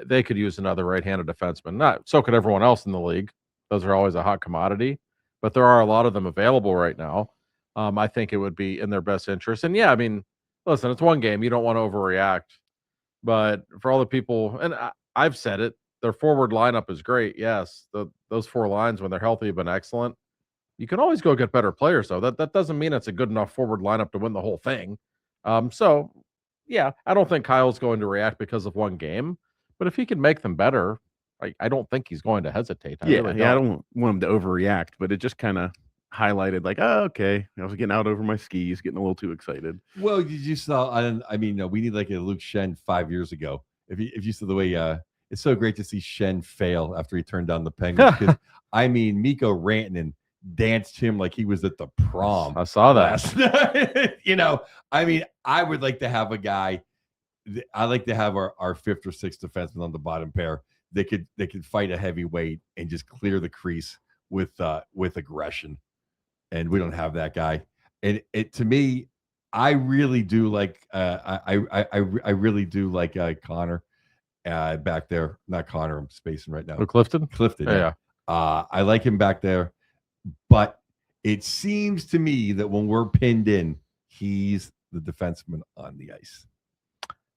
Speaker 3: They could use another right-handed defenseman. So could everyone else in the league. Those are always a hot commodity, but there are a lot of them available right now. I think it would be in their best interest. And yeah, I mean, listen, it's one game. You don't want to overreact, but for all the people, and I've said it, their forward lineup is great. Yes, those four lines when they're healthy have been excellent. You can always go get better players, though. That doesn't mean it's a good enough forward lineup to win the whole thing. So, yeah, I don't think Kyle's going to react because of one game. But if he can make them better, I don't think he's going to hesitate.
Speaker 1: I don't want him to overreact, but it just kind of highlighted like, oh, okay, I was getting out over my skis, getting a little too excited.
Speaker 2: Well, you saw. We need like a Luke Shen 5 years ago. If you saw the way, it's so great to see Shen fail after he turned down the Penguins. Because Mikko Rantanen danced him like he was at the prom.
Speaker 3: I saw that.
Speaker 2: I would like to have a guy. I like to have our fifth or sixth defenseman on the bottom pair. They could fight a heavyweight and just clear the crease with aggression. And we don't have that guy. And it to me, I really do like I really do like Connor back there. Not Connor, I'm spacing right now.
Speaker 3: Clifton?
Speaker 2: Yeah. I like him back there. But it seems to me that when we're pinned in, he's the defenseman on the ice.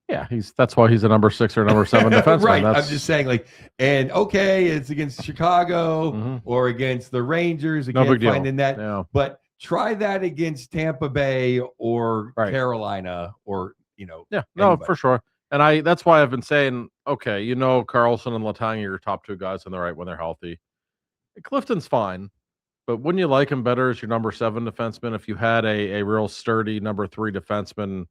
Speaker 3: Yeah, that's why he's a number 6 or number 7 defenseman.
Speaker 2: Right. I'm just saying, it's against Chicago or against the Rangers.
Speaker 3: No big deal.
Speaker 2: Finding that.
Speaker 3: Yeah.
Speaker 2: But try that against Tampa Bay or Carolina or
Speaker 3: Yeah, no, for sure. And that's why I've been saying, okay, Carlson and Letang are your top two guys on the right when they're healthy. Clifton's fine. But wouldn't you like him better as your number 7 defenseman if you had a real sturdy number 3 defenseman?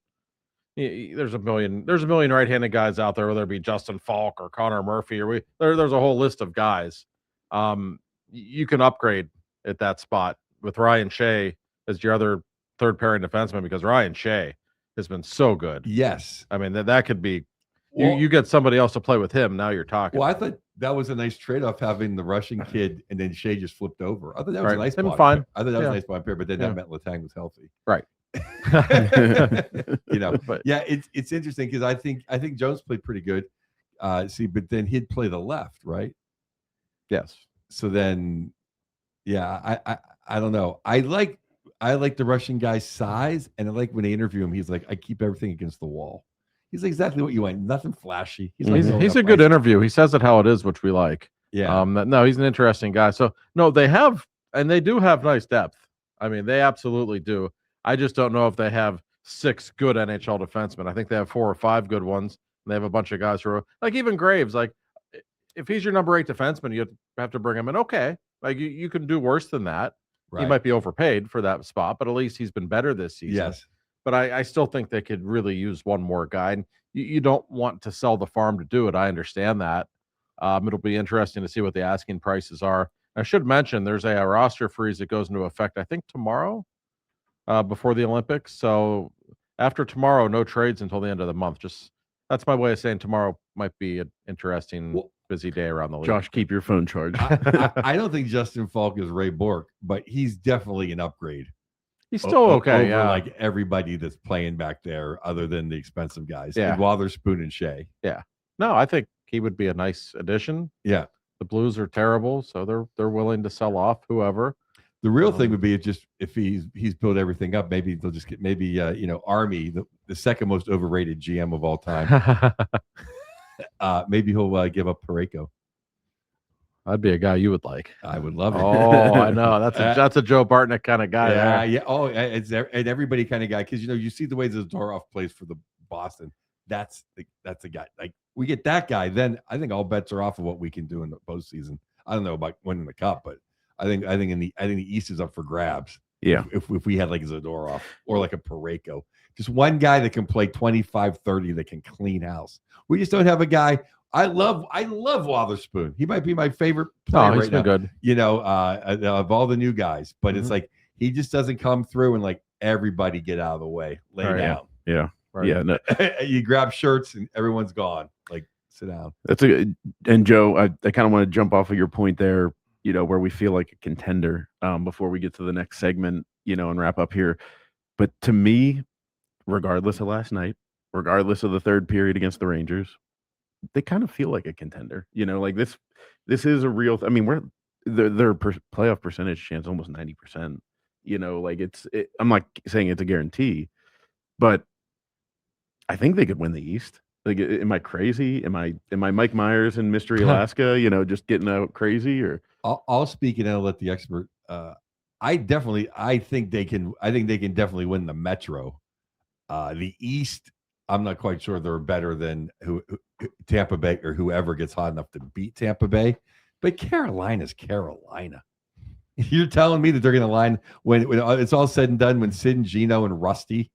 Speaker 3: There's a million right-handed guys out there, whether it be Justin Falk or Connor Murphy, or there's a whole list of guys. You can upgrade at that spot with Ryan Shea as your other third pairing defenseman because Ryan Shea has been so good.
Speaker 2: Yes,
Speaker 3: I mean that could be. You get somebody else to play with him. Now you're talking.
Speaker 2: Well, I thought that was a nice trade-off having the Russian kid and then Shea just flipped over. I thought that was a nice bond.
Speaker 3: Fine.
Speaker 2: I thought that was a nice bond pair, but then that meant Letang was healthy.
Speaker 3: Right.
Speaker 2: But yeah, it's interesting because I think Jones played pretty good. But then he'd play the left, right?
Speaker 3: Yes.
Speaker 2: So then, yeah, I don't know. I like the Russian guy's size, and I like when they interview him, he's like, I keep everything against the wall. He's exactly what you want. Nothing flashy.
Speaker 3: He's a good interview. He says it how it is, which we like.
Speaker 2: Yeah.
Speaker 3: No, he's an interesting guy. So no, they do have nice depth. I mean, they absolutely do. I just don't know if they have 6 good NHL defensemen. I think they have 4 or 5 good ones. And they have a bunch of guys who are like even Graves. Like if he's your number 8 defenseman, you have to bring him in. Okay, like you can do worse than that. Right. He might be overpaid for that spot, but at least he's been better this season.
Speaker 2: Yes.
Speaker 3: but I still think they could really use one more guy. And you don't want to sell the farm to do it. I understand that. It'll be interesting to see what the asking prices are. I should mention there's a roster freeze that goes into effect, I think, tomorrow before the Olympics. So after tomorrow, no trades until the end of the month. Just that's my way of saying tomorrow might be an interesting, busy day around the league.
Speaker 1: Josh, keep your phone charged.
Speaker 2: I don't think Justin Falk is Ray Bork, but he's definitely an upgrade.
Speaker 3: He's still okay,
Speaker 2: over like everybody that's playing back there, other than the expensive guys.
Speaker 3: Yeah.
Speaker 2: And Wotherspoon and Shea.
Speaker 3: Yeah. No, I think he would be a nice addition.
Speaker 2: Yeah.
Speaker 3: The Blues are terrible, so they're willing to sell off whoever.
Speaker 2: The real thing would be just if he's built everything up, maybe they'll just get Army, the second most overrated GM of all time. Maybe he'll give up Parayko.
Speaker 3: I'd be a guy you would like.
Speaker 2: I would love it.
Speaker 3: Oh, I know. That's a Joe Bartnick kind of guy.
Speaker 2: Yeah,
Speaker 3: there.
Speaker 2: yeah. Oh, it's and everybody kind of guy, because you see the way Zadorov plays for the Boston. That's a guy. Like, we get that guy, then I think all bets are off of what we can do in the postseason. I don't know about winning the cup, but I think the East is up for grabs.
Speaker 1: Yeah.
Speaker 2: If we had like Zadorov or like a Parayko, just one guy that can play 25-30 that can clean house. We just don't have a guy. I love Wotherspoon. He might be my favorite player
Speaker 3: he's
Speaker 2: right
Speaker 3: been
Speaker 2: now.
Speaker 3: Good.
Speaker 2: Of all the new guys, but it's like he just doesn't come through and like everybody get out of the way, lay down.
Speaker 1: Yeah.
Speaker 3: Right.
Speaker 1: Yeah. No.
Speaker 2: You grab shirts and everyone's gone. Like, sit down.
Speaker 1: And Joe, I kind of want to jump off of your point there, where we feel like a contender before we get to the next segment, and wrap up here. But to me, regardless of last night, regardless of the third period against the Rangers, they kind of feel like a contender. Like this is a real. I mean, their playoff percentage chance almost 90%. Like I'm not saying it's a guarantee, but I think they could win the East. Like, am I crazy? Am I Mike Myers in Mystery Alaska? Just getting out crazy? Or
Speaker 2: I'll speak and I'll let the expert. I think they can definitely win the Metro. The East, I'm not quite sure they're better than Tampa Bay or whoever gets hot enough to beat Tampa Bay. But Carolina's Carolina. You're telling me that they're going to line when it's all said and done, when Sid and Gino and Rusty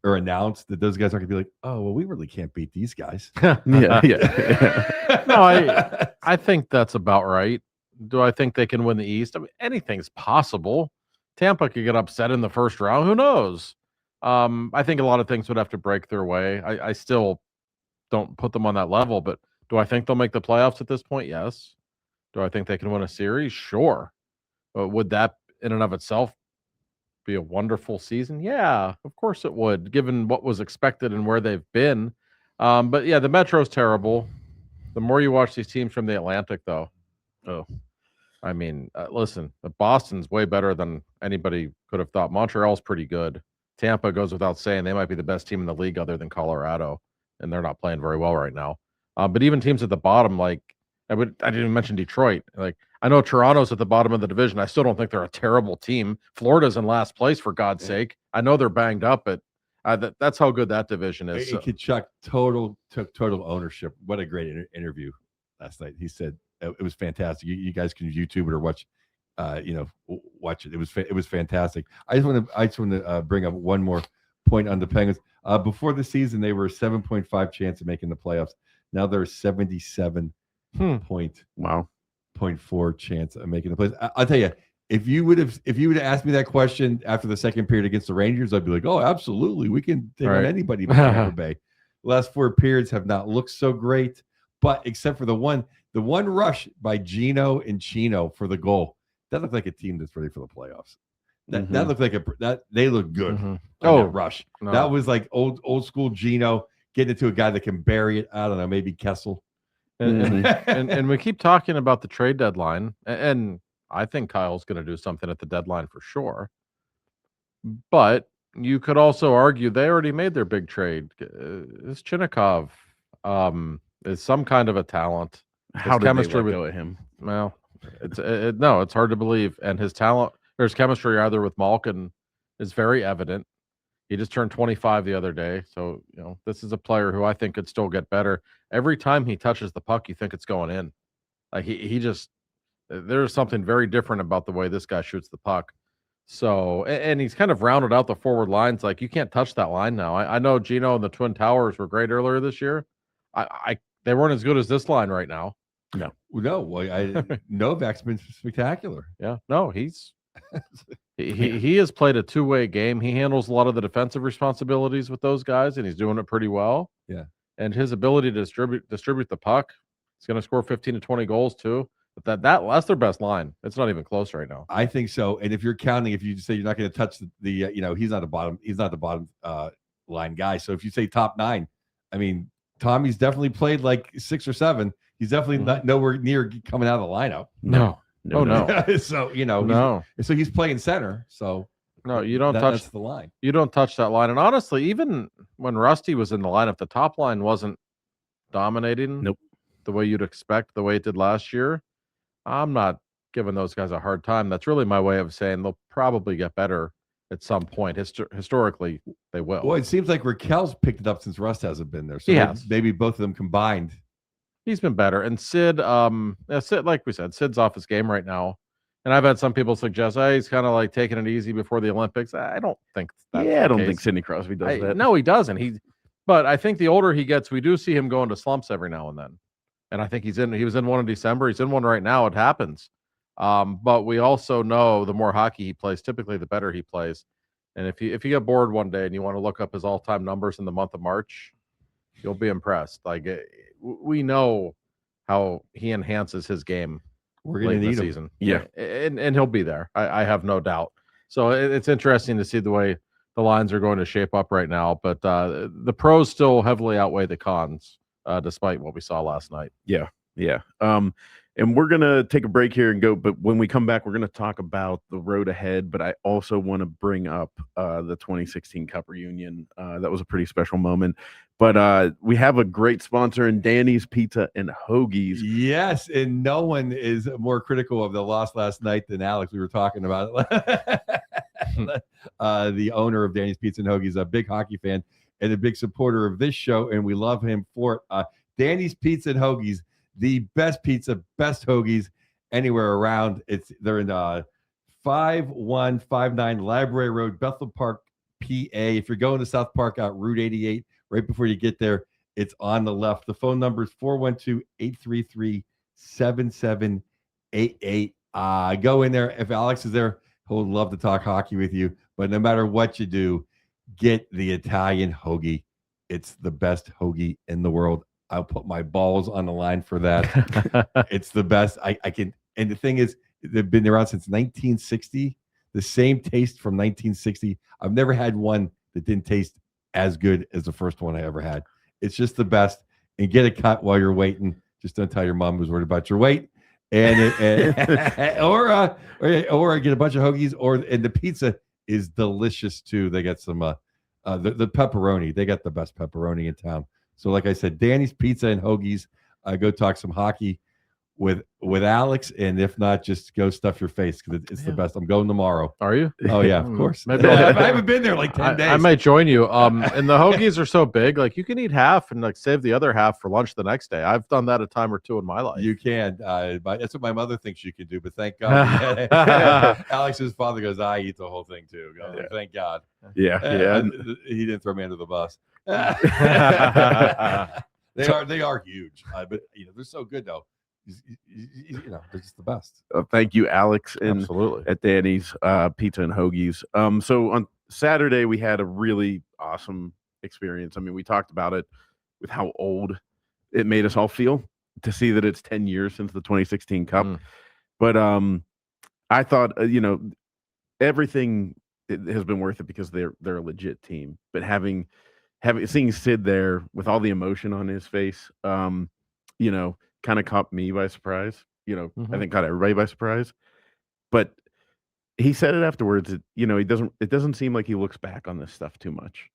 Speaker 2: are announced, that those guys are going to be like, oh, well, we really can't beat these guys.
Speaker 3: Yeah. No, I think that's about right. Do I think they can win the East? I mean, anything's possible. Tampa could get upset in the first round. Who knows? I think a lot of things would have to break their way. I still don't put them on that level, but do I think they'll make the playoffs at this point? Yes. Do I think they can win a series? Sure. But would that in and of itself be a wonderful season? Yeah, of course it would, given what was expected and where they've been. But yeah, the Metro's terrible. The more you watch these teams from the Atlantic, though, I mean, listen, Boston's way better than anybody could have thought. Montreal's pretty good. Tampa goes without saying. They might be the best team in the league other than Colorado, and they're not playing very well right now. But even teams at the bottom, like I didn't even mention Detroit. Like, I know Toronto's at the bottom of the division. I still don't think they're a terrible team. Florida's in last place, for God's sake. I know they're banged up, but that's how good that division is.
Speaker 2: Chuck took total ownership. What a great interview last night. He said it was fantastic. You guys can YouTube it or watch it. It was fantastic. I just want to bring up one more point on the Penguins. Before the season, they were a 7.5 chance of making the playoffs. Now they're 77 0.4 chance of making the playoffs. I'll tell you, if you would have asked me that question after the second period against the Rangers, I'd be like, oh, absolutely, we can take on anybody but Tampa Bay. The last four periods have not looked so great, but except for the one rush by Gino and Chino for the goal, that looked like a team that's ready for the playoffs. That looked like they look good.
Speaker 3: Mm-hmm.
Speaker 2: That rush.
Speaker 3: No.
Speaker 2: That was like old school Gino getting it to a guy that can bury it. I don't know, maybe Kessel.
Speaker 3: And we keep talking about the trade deadline, and I think Kyle's going to do something at the deadline for sure. But you could also argue they already made their big trade. Is Chinnikov is some kind of a talent.
Speaker 1: How did they let go of him?
Speaker 3: Well, it's hard to believe. And his talent, there's chemistry either with Malkin is very evident. He just turned 25 the other day. So, this is a player who I think could still get better. Every time he touches the puck, you think it's going in. Like he just, there's something very different about the way this guy shoots the puck. So, and he's kind of rounded out the forward lines. Like, you can't touch that line now. I know Gino and the Twin Towers were great earlier this year. They weren't as good as this line right now.
Speaker 1: No.
Speaker 2: No, Novak's been spectacular.
Speaker 3: Yeah, no, he has played a two-way game. He handles a lot of the defensive responsibilities with those guys, and he's doing it pretty well.
Speaker 2: Yeah.
Speaker 3: And his ability to distribute the puck, he's going to score 15 to 20 goals too. But that's their best line. It's not even close right now.
Speaker 2: I think so. And if you're counting, if you say you're not going to touch the he's not the bottom line guy. So if you say top 9, I mean, Tommy's definitely played like 6 or 7. He's definitely not nowhere near coming out of the lineup.
Speaker 3: No.
Speaker 2: So
Speaker 3: no.
Speaker 2: So he's playing center. So
Speaker 3: no, you don't touch
Speaker 2: that's the line.
Speaker 3: You don't touch that line. And honestly, even when Rusty was in the lineup, the top line wasn't dominating.
Speaker 1: Nope.
Speaker 3: The way you'd expect, the way it did last year. I'm not giving those guys a hard time. That's really my way of saying they'll probably get better at some point. Historically, they will.
Speaker 2: Well, it seems like Raquel's picked it up since Rust hasn't been there. So
Speaker 3: He has.
Speaker 2: maybe both of them combined.
Speaker 3: He's been better. And Sid, Sid, like we said, Sid's off his game right now. And I've had some people suggest, he's kind of like taking it easy before the Olympics. I don't think that's
Speaker 1: I don't think Sidney Crosby does that.
Speaker 3: No, he doesn't. But I think the older he gets, we do see him go into slumps every now and then. And I think he was in one in December. He's in one right now. It happens. But we also know the more hockey he plays, typically the better he plays. And if you get bored one day and you want to look up his all-time numbers in the month of March, you'll be impressed. Like, we know how he enhances his game.
Speaker 2: We're going to need
Speaker 3: season.
Speaker 2: him.
Speaker 1: Yeah.
Speaker 3: And he'll be there. I have no doubt. So it's interesting to see the way the lines are going to shape up right now. But the pros still heavily outweigh the cons, despite what we saw last night.
Speaker 1: Yeah. And we're going to take a break here and go. But when we come back, we're going to talk about the road ahead. But I also want to bring up the 2016 Cup reunion. That was a pretty special moment. But we have a great sponsor in Danny's Pizza and Hoagies.
Speaker 2: Yes, and no one is more critical of the loss last night than Alex. We were talking about it. The owner of Danny's Pizza and Hoagies, a big hockey fan and a big supporter of this show, and we love him for it. Danny's Pizza and Hoagies, the best pizza, best hoagies anywhere around. They're in 5159 Library Road, Bethel Park, PA. If you're going to South Park out Route 88, right before you get there, it's on the left. The phone number is 412-833-7788. Go in there. If Alex is there, he'll love to talk hockey with you. But no matter what you do, get the Italian hoagie. It's the best hoagie in the world. I'll put my balls on the line for that. It's the best. I can. And the thing is, they've been around since 1960. The same taste from 1960. I've never had one that didn't taste as good as the first one I ever had. It's just the best. And get a cut while you're waiting. Just don't tell your mom who's worried about your weight. And or get a bunch of hoagies. And the pizza is delicious too. They got some the pepperoni. They got the best pepperoni in town. So like I said, Danny's Pizza and Hoagies. Go talk some hockey with Alex, and if not, just go stuff your face because it's the best. I'm going tomorrow.
Speaker 3: Are you?
Speaker 2: Oh yeah, of course.
Speaker 3: Maybe
Speaker 2: I haven't been there like 10 days.
Speaker 3: I might join you. And the hoagies are so big, like you can eat half and like save the other half for lunch the next day. I've done that a time or two in my life.
Speaker 2: You can. But that's what my mother thinks you can do. But thank God, Alex's father goes, I eat the whole thing too. Thank God.
Speaker 1: Yeah.
Speaker 2: He didn't throw me under the bus. They are huge, but they're so good though. They're just the best.
Speaker 1: Thank you, Alex,
Speaker 3: Absolutely.
Speaker 1: at Danny's Pizza and Hoagies. So on Saturday we had a really awesome experience. I mean, we talked about it with how old it made us all feel to see that it's 10 years since the 2016 Cup. But I thought everything has been worth it because they're a legit team. But seeing Sid there with all the emotion on his face, kind of caught me by surprise. I think caught everybody by surprise. But he said it afterwards. It doesn't seem like he looks back on this stuff too much.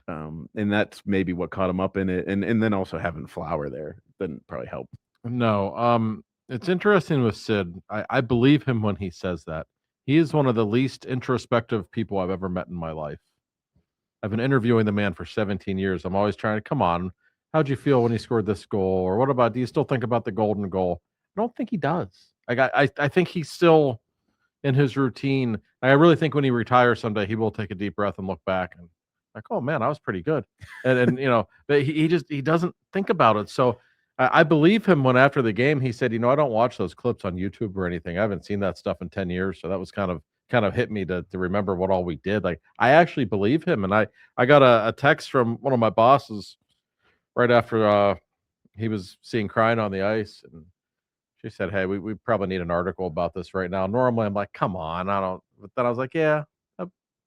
Speaker 1: And that's maybe what caught him up in it. And then also having Flower there didn't probably help.
Speaker 3: No. It's interesting with Sid. I believe him when he says that. He is one of the least introspective people I've ever met in my life. I've been interviewing the man for 17 years. I'm always trying to, come on, how'd you feel when he scored this goal? Or what about, do you still think about the golden goal? I don't think he does. I think he's still in his routine, I really think when he retires someday, he will take a deep breath and look back and like, oh man, I was pretty good. And but he doesn't think about it. So I believe him when after the game he said, I don't watch those clips on YouTube or anything. I haven't seen that stuff in 10 years. So that was kind of hit me to remember what all we did. Like I actually believe him. And I got a text from one of my bosses right after he was seen crying on the ice, and she said, "Hey, we probably need an article about this right now." Normally, I'm like, "Come on, I don't." But then I was like, "Yeah,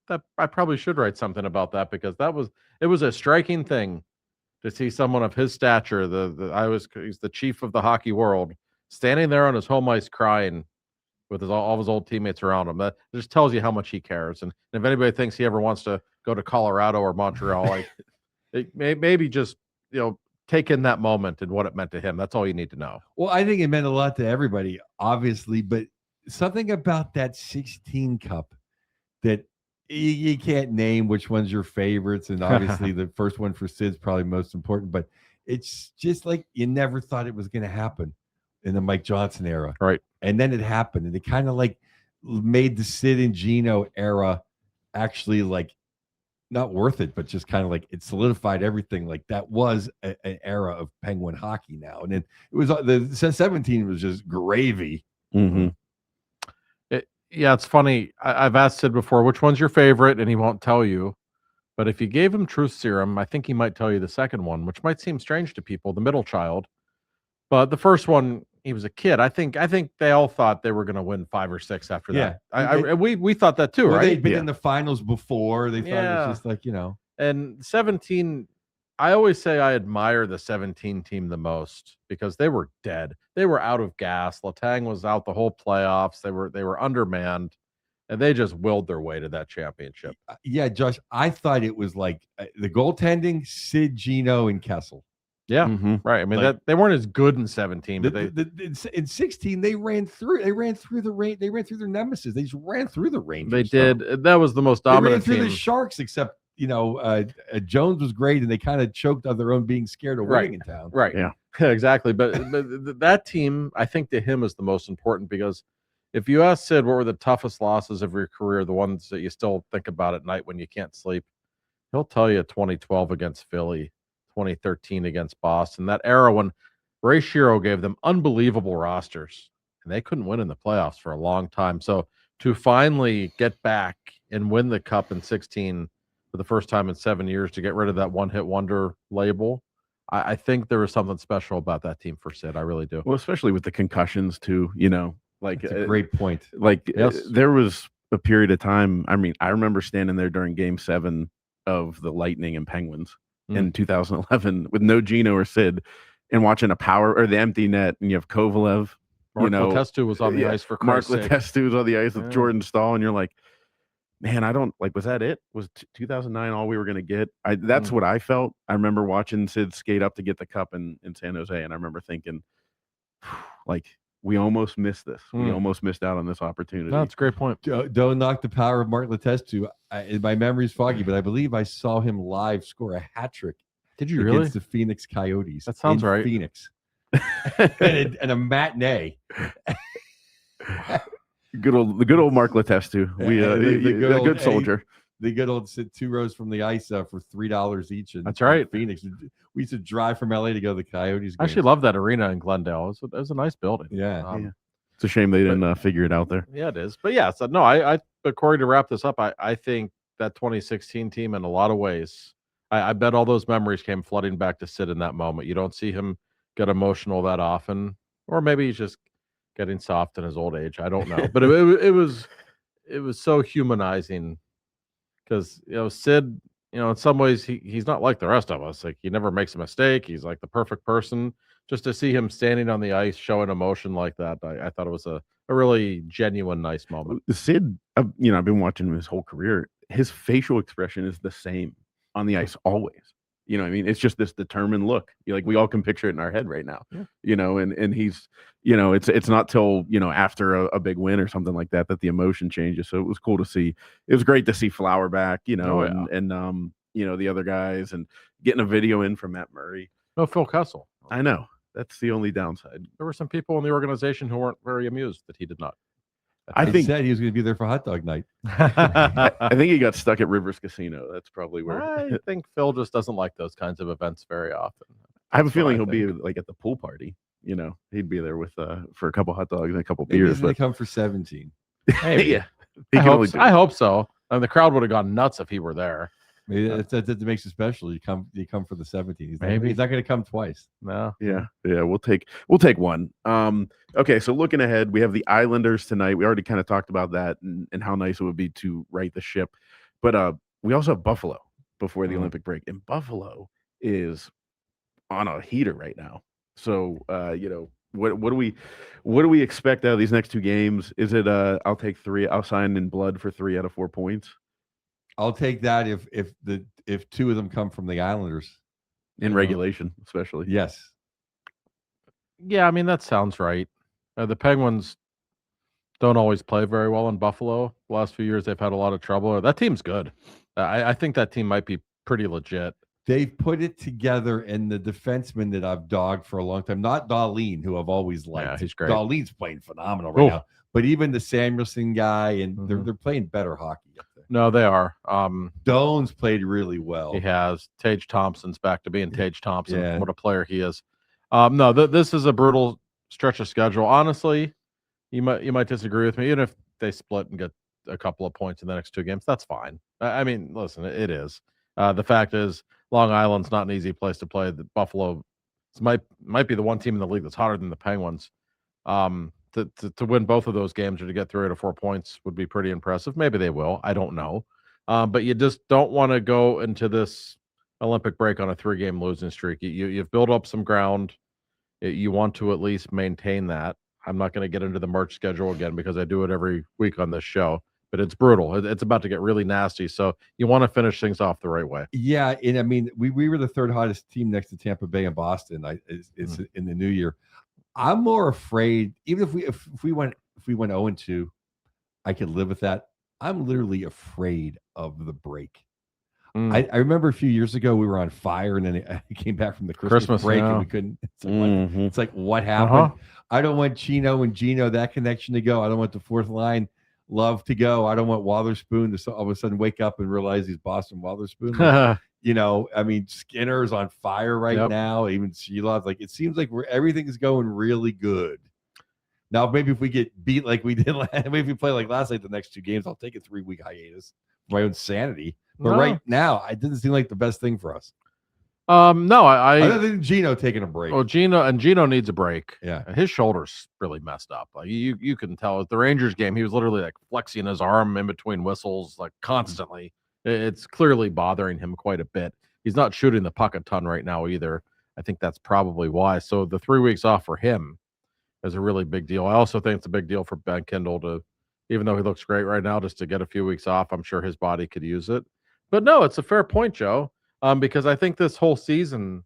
Speaker 3: that I probably should write something about that because it was a striking thing to see someone of his stature. He's the chief of the hockey world, standing there on his home ice crying with all of his old teammates around him. That just tells you how much he cares. And if anybody thinks he ever wants to go to Colorado or Montreal, like maybe just take in that moment and what it meant to him. That's all you need to know.
Speaker 2: Well, I think it meant a lot to everybody, obviously, but something about that 16 cup that you can't name which one's your favorites. And obviously the first one for Sid's probably most important, but it's just like you never thought it was going to happen in the Mike Johnson era.
Speaker 3: Right.
Speaker 2: And then it happened. And it kind of like made the Sid and Gino era actually like not worth it, but just kind of like it solidified everything. Like that was an era of Penguin hockey now. And then it was the 17 was just gravy.
Speaker 1: Mm-hmm.
Speaker 3: Yeah, it's funny. I've asked Sid before, which one's your favorite? And he won't tell you. But if you gave him truth serum, I think he might tell you the second one, which might seem strange to people, the middle child. But the first one, he was a kid. I think they all thought they were going to win 5 or 6 after that. We thought that too, right?
Speaker 2: They'd been in the finals before. They thought it was just like,
Speaker 3: And 17, I always say I admire the 17 team the most because they were dead. They were out of gas. Letang was out the whole playoffs. They were undermanned, and they just willed their way to that championship.
Speaker 2: Yeah, Josh, I thought it was like the goaltending, Sid, Gino, and Kessel.
Speaker 3: Yeah, right. I mean, they weren't as good in 17, but
Speaker 2: in 16 they ran through their nemesis. They just ran through the Rangers.
Speaker 3: They did. That was the most dominant
Speaker 2: they ran through
Speaker 3: team.
Speaker 2: the Sharks, except Jones was great, and they kind of choked on their own being scared of winning in town.
Speaker 3: Right. Yeah. Exactly. But that team, I think, to him is the most important because if you ask Sid what were the toughest losses of your career, the ones that you still think about at night when you can't sleep, he'll tell you 2012 against Philly, 2013 against Boston, that era when Ray Shero gave them unbelievable rosters and they couldn't win in the playoffs for a long time. So to finally get back and win the cup in 16 for the first time in 7 years, to get rid of that one-hit wonder label, I think there was something special about that team for Sid. I really do.
Speaker 1: Well, especially with the concussions too, like
Speaker 2: that's a great point.
Speaker 1: Like there was a period of time. I mean, I remember standing there during Game 7 of the Lightning and Penguins in 2011 with no Gino or Sid, and watching a power or the empty net, and you have Kovalev.
Speaker 3: Mark Letestu was on the ice for
Speaker 1: Mark
Speaker 3: Christ's sake.
Speaker 1: Letestu was on the ice with Jordan Stahl, and you're like, man, I don't like. Was that it? Was 2009 all we were going to get? That's what I felt. I remember watching Sid skate up to get the cup in San Jose, and I remember thinking, like, we almost missed this. We almost missed out on this opportunity.
Speaker 3: No, that's a great point.
Speaker 2: Don't knock the power of Mark Letestu. My memory's foggy, but I believe I saw him live score a hat trick.
Speaker 3: Did you
Speaker 2: against
Speaker 3: really?
Speaker 2: The Phoenix Coyotes.
Speaker 3: That sounds right.
Speaker 2: Phoenix. and a matinee.
Speaker 1: The good old Mark Letestu. A good soldier.
Speaker 2: The good old sit 2 rows from the ice for $3 each.
Speaker 3: That's right.
Speaker 2: Phoenix. We used to drive from LA to go to the Coyotes.
Speaker 3: I actually love that arena in Glendale. It was a nice building.
Speaker 2: Yeah.
Speaker 1: It's a shame they didn't figure it out there.
Speaker 3: Yeah, it is. But yeah, so no, but Corey, to wrap this up, I think that 2016 team in a lot of ways, I bet all those memories came flooding back to Sid in that moment. You don't see him get emotional that often, or maybe he's just getting soft in his old age. I don't know. But it was so humanizing because, Sid, in some ways he's not like the rest of us. Like, he never makes a mistake. He's like the perfect person. Just to see him standing on the ice showing emotion like that, I thought it was a really genuine, nice moment.
Speaker 1: Sid, I've been watching him his whole career. His facial expression is the same on the ice always. You know what I mean? It's just this determined look. We all can picture it in our head right now. Yeah. And he's, it's not till, after a big win or something like that the emotion changes. So it was cool to see. It was great to see Flower back, and the other guys, and getting a video in from Matt Murray.
Speaker 3: No, Phil Kessel.
Speaker 1: I know. That's the only downside.
Speaker 3: There were some people in the organization who weren't very amused that he did not.
Speaker 1: I
Speaker 2: He
Speaker 1: think
Speaker 2: said he was going to be there for hot dog night.
Speaker 1: I think he got stuck at Rivers Casino. That's probably where.
Speaker 3: I think Phil just doesn't like those kinds of events very often.
Speaker 1: I have a
Speaker 3: That's what
Speaker 1: feeling
Speaker 3: I
Speaker 1: he'll be
Speaker 3: think.
Speaker 1: like at the pool party. You know, he'd be there with for a couple hot dogs and a couple
Speaker 2: Maybe
Speaker 1: beers.
Speaker 2: he's going
Speaker 1: But
Speaker 2: to come for 17.
Speaker 3: Maybe.
Speaker 1: yeah, he
Speaker 3: I
Speaker 1: can only
Speaker 3: hope,
Speaker 1: do
Speaker 3: I
Speaker 1: it.
Speaker 3: hope so. And the crowd would have gone nuts if he were there.
Speaker 2: Maybe that makes it special. You come for the 17. He's
Speaker 3: Maybe.
Speaker 2: not going to come twice.
Speaker 3: No.
Speaker 1: Yeah, we'll take one. Okay, so looking ahead, we have the Islanders tonight. We already kind of talked about that and how nice it would be to right the ship, but we also have Buffalo before the Olympic break, and Buffalo is on a heater right now. So what do we expect out of these next two games? Is it I'll take 3. I'll sign in blood for 3 out of 4 points
Speaker 2: I'll take that if 2 of them come from the Islanders
Speaker 1: in regulation, especially.
Speaker 2: Yes.
Speaker 3: Yeah, I mean, that sounds right. The Penguins don't always play very well in Buffalo. The last few years, they've had a lot of trouble. That team's good. I think that team might be pretty legit.
Speaker 2: They've put it together, and the defenseman that I've dogged for a long time, not Darlene, who I've always liked.
Speaker 3: Yeah, he's great.
Speaker 2: Darlene's playing phenomenal right now. But even the Samuelson guy, and they're playing better hockey up there.
Speaker 3: No, they are.
Speaker 2: Doan's played really well.
Speaker 3: He has. Tage Thompson's back to being Tage Thompson.
Speaker 2: Yeah.
Speaker 3: What a player he is. No, this is a brutal stretch of schedule. Honestly, you might disagree with me. Even if they split and get a couple of points in the next 2 games, that's fine. I mean, listen, it is. The fact is, Long Island's not an easy place to play. The Buffalo might be the one team in the league that's hotter than the Penguins. To win both of those games or to get 3 out of 4 points would be pretty impressive. Maybe they will. I don't know. But you just don't want to go into this Olympic break on a 3-game losing streak. You've built up some ground. You want to at least maintain that. I'm not going to get into the March schedule again because I do it every week on this show. But it's brutal. It's about to get really nasty. So you want to finish things off the right way.
Speaker 2: Yeah, and I mean, we were the 3rd hottest team next to Tampa Bay and Boston. It's in the new year. I'm more afraid, even if we went 0-2, I could live with that. I'm literally afraid of the break. I remember a few years ago we were on fire, and then I came back from the Christmas break and we couldn't. It's like what happened? I don't want Chino and Gino, that connection, to go. I don't want the 4th line love to go. I don't want Watherspoon to all of a sudden wake up and realize he's Boston Watherspoon. I mean, Skinner's on fire right now. Even Sheila's it seems like everything is going really good. Now, maybe if we get beat like we did, maybe if we play like last night, the next 2 games, I'll take a 3-week hiatus for my own sanity. But right now, it didn't seem like the best thing for us.
Speaker 3: No,
Speaker 2: other than Gino taking a break.
Speaker 3: Oh, Gino needs a break.
Speaker 2: Yeah,
Speaker 3: his shoulder's really messed up. Like you can tell at the Rangers game, he was literally like flexing his arm in between whistles, like constantly. It's clearly bothering him quite a bit. He's not shooting the puck a ton right now either. I think that's probably why. So the 3 weeks off for him is a really big deal. I also think it's a big deal for Ben Kindle to, even though he looks great right now, just to get a few weeks off. I'm sure his body could use it. But no, it's a fair point, Joe. Because I think this whole season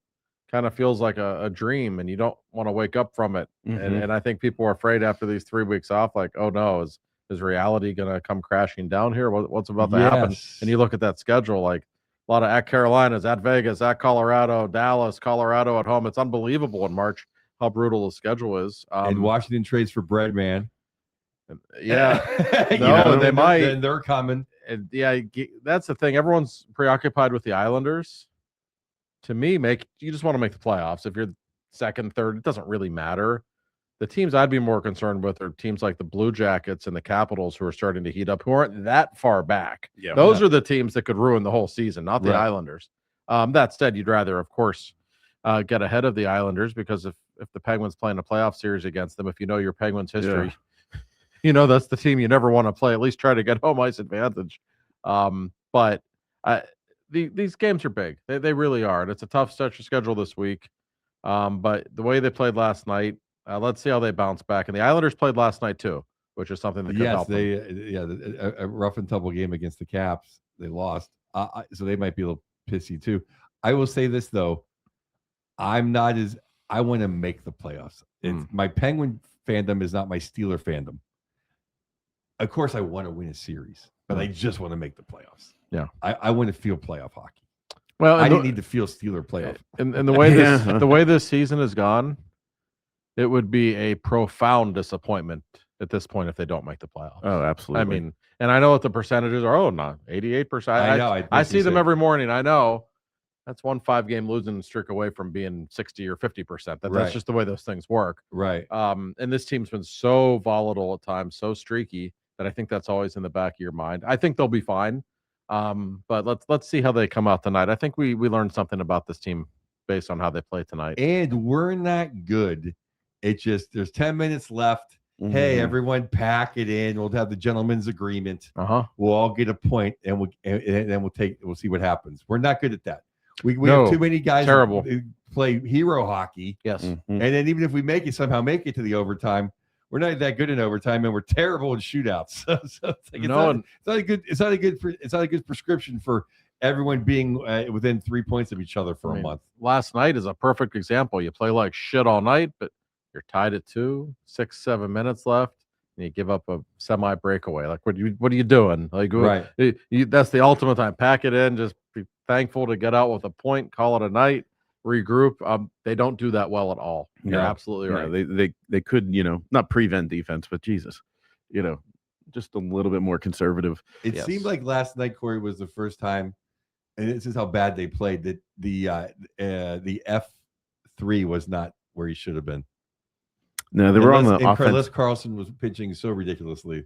Speaker 3: kind of feels like a dream, and you don't want to wake up from it. And I think people are afraid after these 3 weeks off, like, oh no, is reality going to come crashing down here? What's about to happen? And you look at that schedule, like a lot of at Carolinas, at Vegas, at Colorado, Dallas, Colorado at home. It's unbelievable in March how brutal the schedule is.
Speaker 2: And Washington trades for bread, man.
Speaker 3: Yeah, they might.
Speaker 2: And they're coming.
Speaker 3: And yeah, that's the thing. Everyone's preoccupied with the Islanders. To me, you just want to make the playoffs. If you're 2nd, 3rd, it doesn't really matter. The teams I'd be more concerned with are teams like the Blue Jackets and the Capitals, who are starting to heat up, who aren't that far back. Yeah, those are the teams that could ruin the whole season, not the Islanders. That said, you'd rather, of course, get ahead of the Islanders, because if the Penguins play in a playoff series against them, if you know your Penguins history, that's the team you never want to play. At least try to get home ice advantage. But these games are big. They really are. And it's a tough stretch of schedule this week. But the way they played last night, let's see how they bounce back. And the Islanders played last night too, which is something that could help them.
Speaker 2: A rough and tumble game against the Caps. They lost. So they might be a little pissy too. I will say this, though. I want to make the playoffs. My Penguin fandom is not my Steeler fandom. Of course, I want to win a series, but I just want to make the playoffs.
Speaker 3: Yeah,
Speaker 2: I want to feel playoff hockey.
Speaker 3: Well,
Speaker 2: I didn't need to feel Steeler playoff.
Speaker 3: And the way the way this season has gone, it would be a profound disappointment at this point if they don't make the playoffs.
Speaker 1: Oh, absolutely.
Speaker 3: I mean, and I know what the percentages are. not 88%.
Speaker 2: I know.
Speaker 3: I see them every morning. I know that's 1 5-game losing streak away from being 60 or 50%. That's just the way those things work.
Speaker 2: Right.
Speaker 3: And this team's been so volatile at times, so streaky that I think that's always in the back of your mind. I think they'll be fine. But let's see how they come out tonight. I think we learned something about this team based on how they play tonight.
Speaker 2: And we're not good. It's just there's 10 minutes left. Hey, everyone, pack it in. We'll have the gentleman's agreement. We'll all get a point, and then we'll see what happens. We're not good at that. We have too many guys who play hero hockey.
Speaker 3: Yes.
Speaker 2: And then even if we somehow make it to the overtime, we're not that good in overtime, and we're terrible in shootouts. So it's not a good prescription for everyone being within 3 points of each other for a month.
Speaker 3: Last night is a perfect example. You play like shit all night, but you're tied at 2, 6, 7 minutes left, and you give up a semi breakaway. Like, what are you doing? Like, that's the ultimate time. Pack it in. Just be thankful to get out with a point. Call it a night. Regroup. They don't do that well at all. You're absolutely right.
Speaker 1: They could, not prevent defense, but Jesus, just a little bit more conservative.
Speaker 2: It seemed like last night, Corey, was the first time, and this is how bad they played, that the F3 was not where he should have been.
Speaker 1: No, they were on the offense.
Speaker 2: Carlos Carlson was pitching so ridiculously.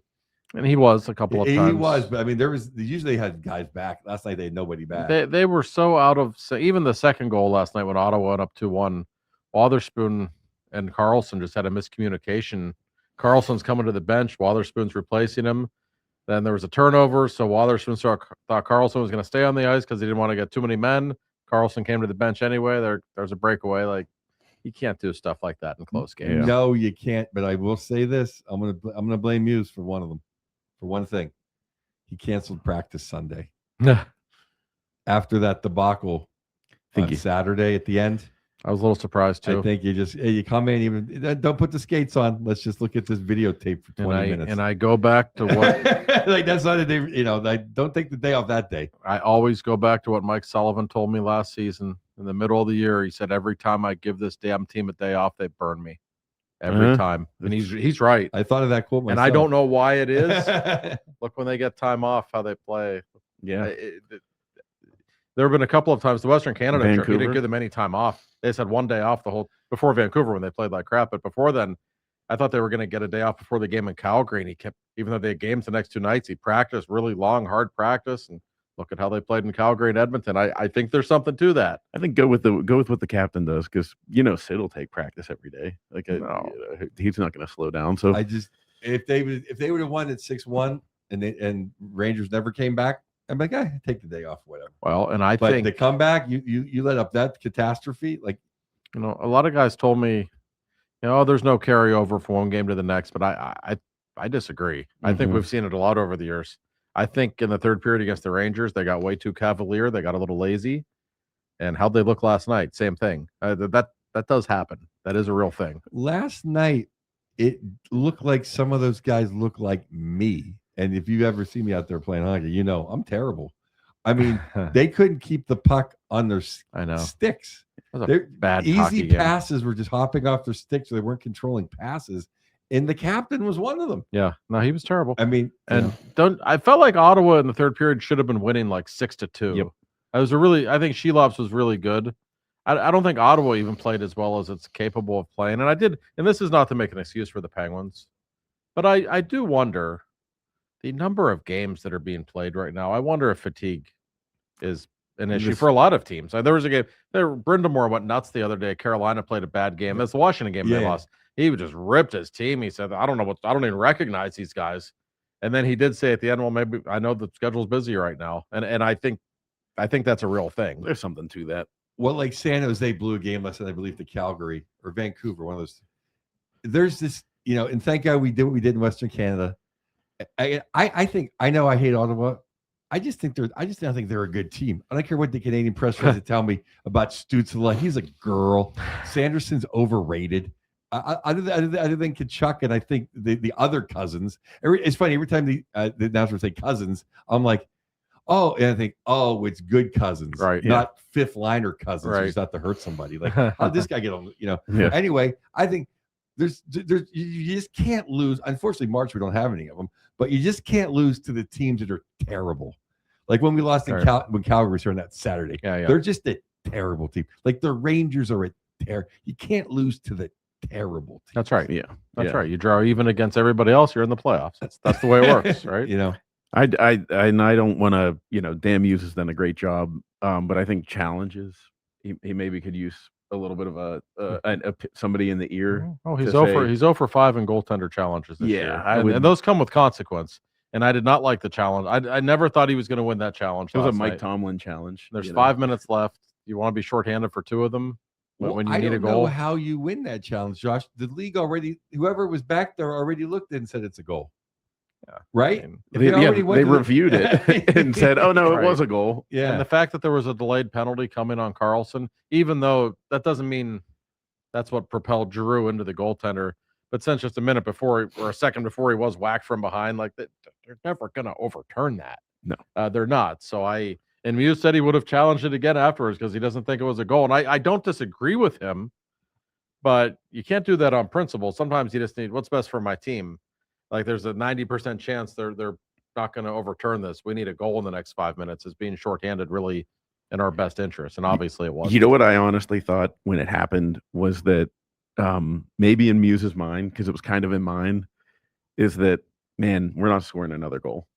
Speaker 3: And he was a couple of times.
Speaker 2: He was, but I mean, they usually had guys back. Last night they had nobody back.
Speaker 3: They were so out of even the second goal last night when Ottawa went up 2-1. Wotherspoon and Carlson just had a miscommunication. Carlson's coming to the bench. Wotherspoon's replacing him. Then there was a turnover, so Wotherspoon thought Carlson was going to stay on the ice because he didn't want to get too many men. Carlson came to the bench anyway. There's a breakaway. Like, you can't do stuff like that in close games.
Speaker 2: No, you can't. But I will say this: I'm gonna blame Muse for one of them. For one thing, he canceled practice Sunday. After that debacle on Saturday at the end,
Speaker 3: I was a little surprised too.
Speaker 2: I think you come in, even don't put the skates on. Let's just look at this videotape for 20 minutes.
Speaker 3: And I go back to what
Speaker 2: like that's not a day. I don't take the day off that day.
Speaker 3: I always go back to what Mike Sullivan told me last season. In the middle of the year, he said, every time I give this damn team a day off, they burn me. Every time. And he's right.
Speaker 2: I thought of that quote myself.
Speaker 3: And I don't know why it is. Look, when they get time off, how they play.
Speaker 1: Yeah.
Speaker 3: There have been a couple of times the Western Canada trip, he
Speaker 1: Vancouver.
Speaker 3: didn't give them any time off. They just had 1 day off before Vancouver when they played like crap. But before then, I thought they were going to get a day off before the game in Calgary. And he kept, even though they had games the next 2 nights, he practiced really long, hard practice. And look at how they played in Calgary and Edmonton. I think there's something to that.
Speaker 1: I think go with what the captain does, because Sid will take practice every day. Like he's not going to slow down. So
Speaker 2: if they would have won at 6-1 and Rangers never came back, I'm like, take the day off, whatever.
Speaker 3: Well, and I
Speaker 2: but
Speaker 3: think
Speaker 2: the comeback, you let up that catastrophe, like
Speaker 3: a lot of guys told me, there's no carryover from one game to the next, but I disagree. I think we've seen it a lot over the years. I think in the third period against the Rangers, they got way too cavalier. They got a little lazy. And how'd they look last night? Same thing. That does happen. That is a real thing.
Speaker 2: Last night, it looked like some of those guys look like me. And if you ever see me out there playing hockey, I'm terrible. I mean, they couldn't keep the puck on their sticks.
Speaker 3: Their bad
Speaker 2: easy passes were just hopping off their sticks, so they weren't controlling passes. And the captain was one of them.
Speaker 3: Yeah, no, he was terrible.
Speaker 2: I mean,
Speaker 3: I felt like Ottawa in the third period should have been winning like 6-2.
Speaker 1: Yep.
Speaker 3: I think Shelops was really good. I don't think Ottawa even played as well as it's capable of playing. And this is not to make an excuse for the Penguins, but I do wonder the number of games that are being played right now. I wonder if fatigue is an issue for a lot of teams. There was a game there. Brindamore went nuts the other day. Carolina played a bad game. It's the Washington game they lost. He just ripped his team. He said, I don't even recognize these guys. And then he did say at the end, well, maybe I know the schedule's busy right now. And I think that's a real thing.
Speaker 1: There's something to that.
Speaker 2: Well, like San Jose blew a game last night, I believe, to Calgary or Vancouver, one of those. There's this, and thank God we did what we did in Western Canada. I think I know I hate Ottawa. I just think they're a good team. I don't care what the Canadian press tries to tell me about Stützle. He's a girl. Sanderson's overrated. Other than Kachuk, and I think the other cousins. It's funny every time the announcers say cousins, I'm like, oh, and I think, oh, it's good cousins,
Speaker 3: right?
Speaker 2: Not fifth liner cousins, right? Who's not to hurt somebody. Like, how did this guy get on?
Speaker 1: Yeah.
Speaker 2: Anyway, I think you just can't lose. Unfortunately, March we don't have any of them, but you just can't lose to the teams that are terrible. Like when we lost in when Calgary was here on that Saturday.
Speaker 3: Yeah.
Speaker 2: They're just a terrible team. Like the Rangers are you can't lose to the terrible team.
Speaker 3: That's right.
Speaker 1: Yeah,
Speaker 3: That's right. You draw even against everybody else, you're in the playoffs. That's the way it works, right?
Speaker 1: I don't want to, Dan Hughes has done a great job, but I think challenges he maybe could use a little bit of somebody in the ear.
Speaker 3: Oh, he's over 5 in goaltender challenges this year. And those come with consequence. And I did not like the challenge. I never thought he was going to win that challenge.
Speaker 1: It was a Mike Tomlin challenge.
Speaker 3: There's 5 minutes left. You want to be shorthanded for 2 of them when you need a goal.
Speaker 2: I don't know how you win that challenge, Josh. The league already, whoever was back there already looked and said it's a goal.
Speaker 3: Yeah.
Speaker 2: Right?
Speaker 1: They reviewed it and said, "Oh no, it was a goal."
Speaker 3: Yeah. And the fact that there was a delayed penalty coming on Carlson, even though that doesn't mean that's what propelled Giroux into the goaltender. But since just a minute before or a second before he was whacked from behind, like that, they're never going to overturn that.
Speaker 1: No,
Speaker 3: they're not. So and Muse said he would have challenged it again afterwards because he doesn't think it was a goal. And I don't disagree with him, but you can't do that on principle. Sometimes you just need what's best for my team. Like there's a 90% chance they're not going to overturn this. We need a goal in the next 5 minutes. Is being shorthanded really in our best interest? And obviously it was.
Speaker 1: You know what I honestly thought when it happened was that maybe in Muse's mind, because it was kind of in mine, is that, man, we're not scoring another goal.